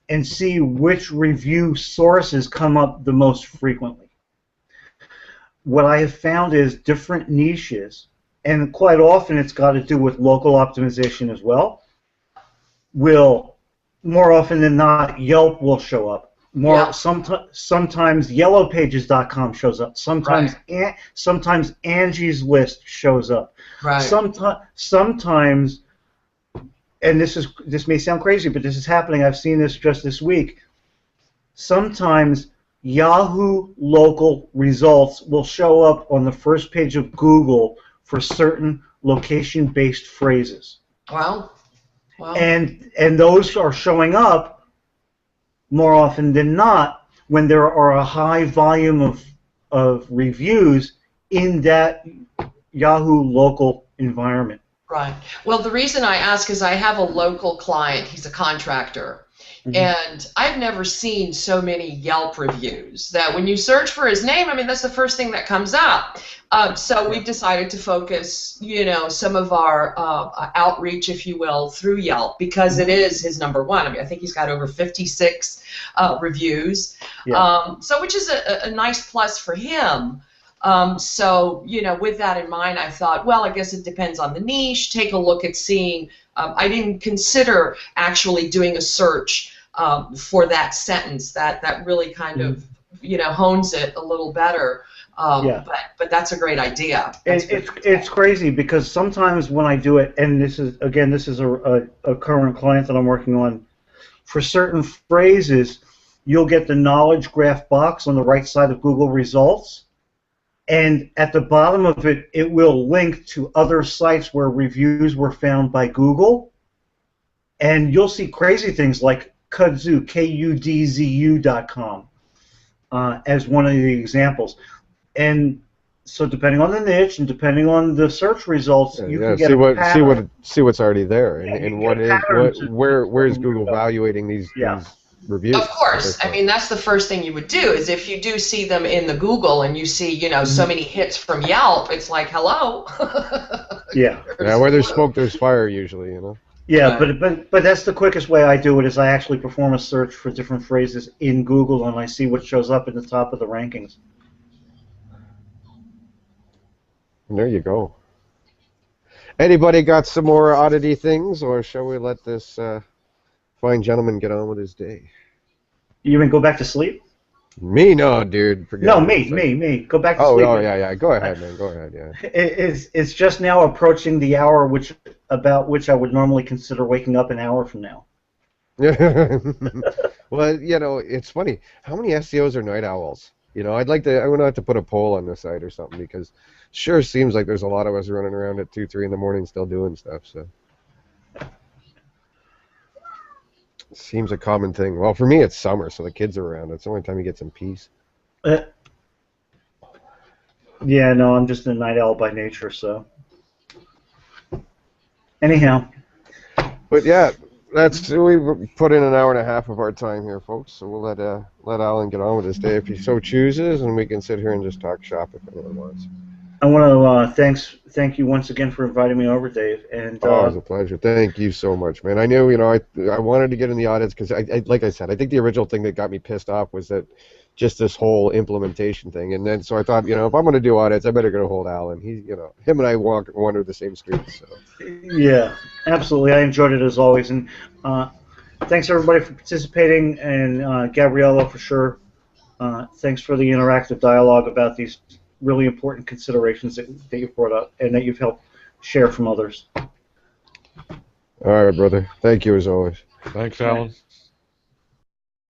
and see which review sources come up the most frequently. What I have found is different niches, and quite often it's got to do with local optimization as well, will more often than not Yelp will show up. Sometimes yellowpages.com shows up. Sometimes sometimes Angie's List shows up. Right. Sometimes, and this may sound crazy, but this is happening. I've seen this just this week. Sometimes Yahoo local results will show up on the first page of Google for certain location-based phrases. Wow. And those are showing up more often than not when there are a high volume of reviews in that Yahoo local environment. Right. Well, the reason I ask is I have a local client. He's a contractor. Mm-hmm. And I've never seen so many Yelp reviews that when you search for his name, I mean, that's the first thing that comes up. So we've decided to focus, you know, some of our outreach, if you will, through Yelp, because it is his number one. I mean, I think he's got over 56 reviews, so which is a nice plus for him. So, you know, with that in mind, I thought, well, I guess it depends on the niche. Take a look at seeing. I didn't consider actually doing a search for that sentence. That really kind of, you know, hones it a little better. But that's a great idea. It's crazy because sometimes when I do it, and this is a current client that I'm working on, for certain phrases, you'll get the knowledge graph box on the right side of Google results, and at the bottom of it, it will link to other sites where reviews were found by Google, and you'll see crazy things like Kudzu, KUDZU.com, as one of the examples. And so, depending on the niche and depending on the search results, you can get see what's already there, and where is Google evaluating these reviews? Of course, I mean that's the first thing you would do is if you do see them in the Google and you see, you know, so many hits from Yelp, it's like hello. Where there's smoke, there's fire usually, you know. Yeah, but that's the quickest way I do it is I actually perform a search for different phrases in Google and I see what shows up at the top of the rankings. And there you go. Anybody got some more oddity things, or shall we let this fine gentleman get on with his day? You even go back to sleep? Me? No, dude. Me. Go back to sleep. Oh, yeah. Go ahead, man. Go ahead, yeah. It's just now approaching the hour about which I would normally consider waking up an hour from now. Well, you know, it's funny. How many SEOs are night owls? You know, I would have to put a poll on the site or something because sure seems like there's a lot of us running around at 2, 3 in the morning still doing stuff. So seems a common thing. Well, for me, it's summer, so the kids are around. It's the only time you get some peace. Yeah, no, I'm just a night owl by nature, so. Anyhow. But yeah, we put in an hour and a half of our time here, folks. So we'll let Alan get on with his day if he so chooses, and we can sit here and just talk shop if anyone wants. I want to thank you once again for inviting me over, Dave. And it was a pleasure. Thank you so much, man. I knew, you know, I wanted to get in the audits because like I said, I think the original thing that got me pissed off was that just this whole implementation thing, and then so I thought, you know, if I'm going to do audits, I better get a hold of Alan. He, you know, him and I wander the same streets. So. Yeah, absolutely. I enjoyed it as always, and thanks everybody for participating, and Gabriella for sure. Thanks for the interactive dialogue about these really important considerations that you've brought up and that you've helped share from others. All right, brother. Thank you as always. Thanks, Alan.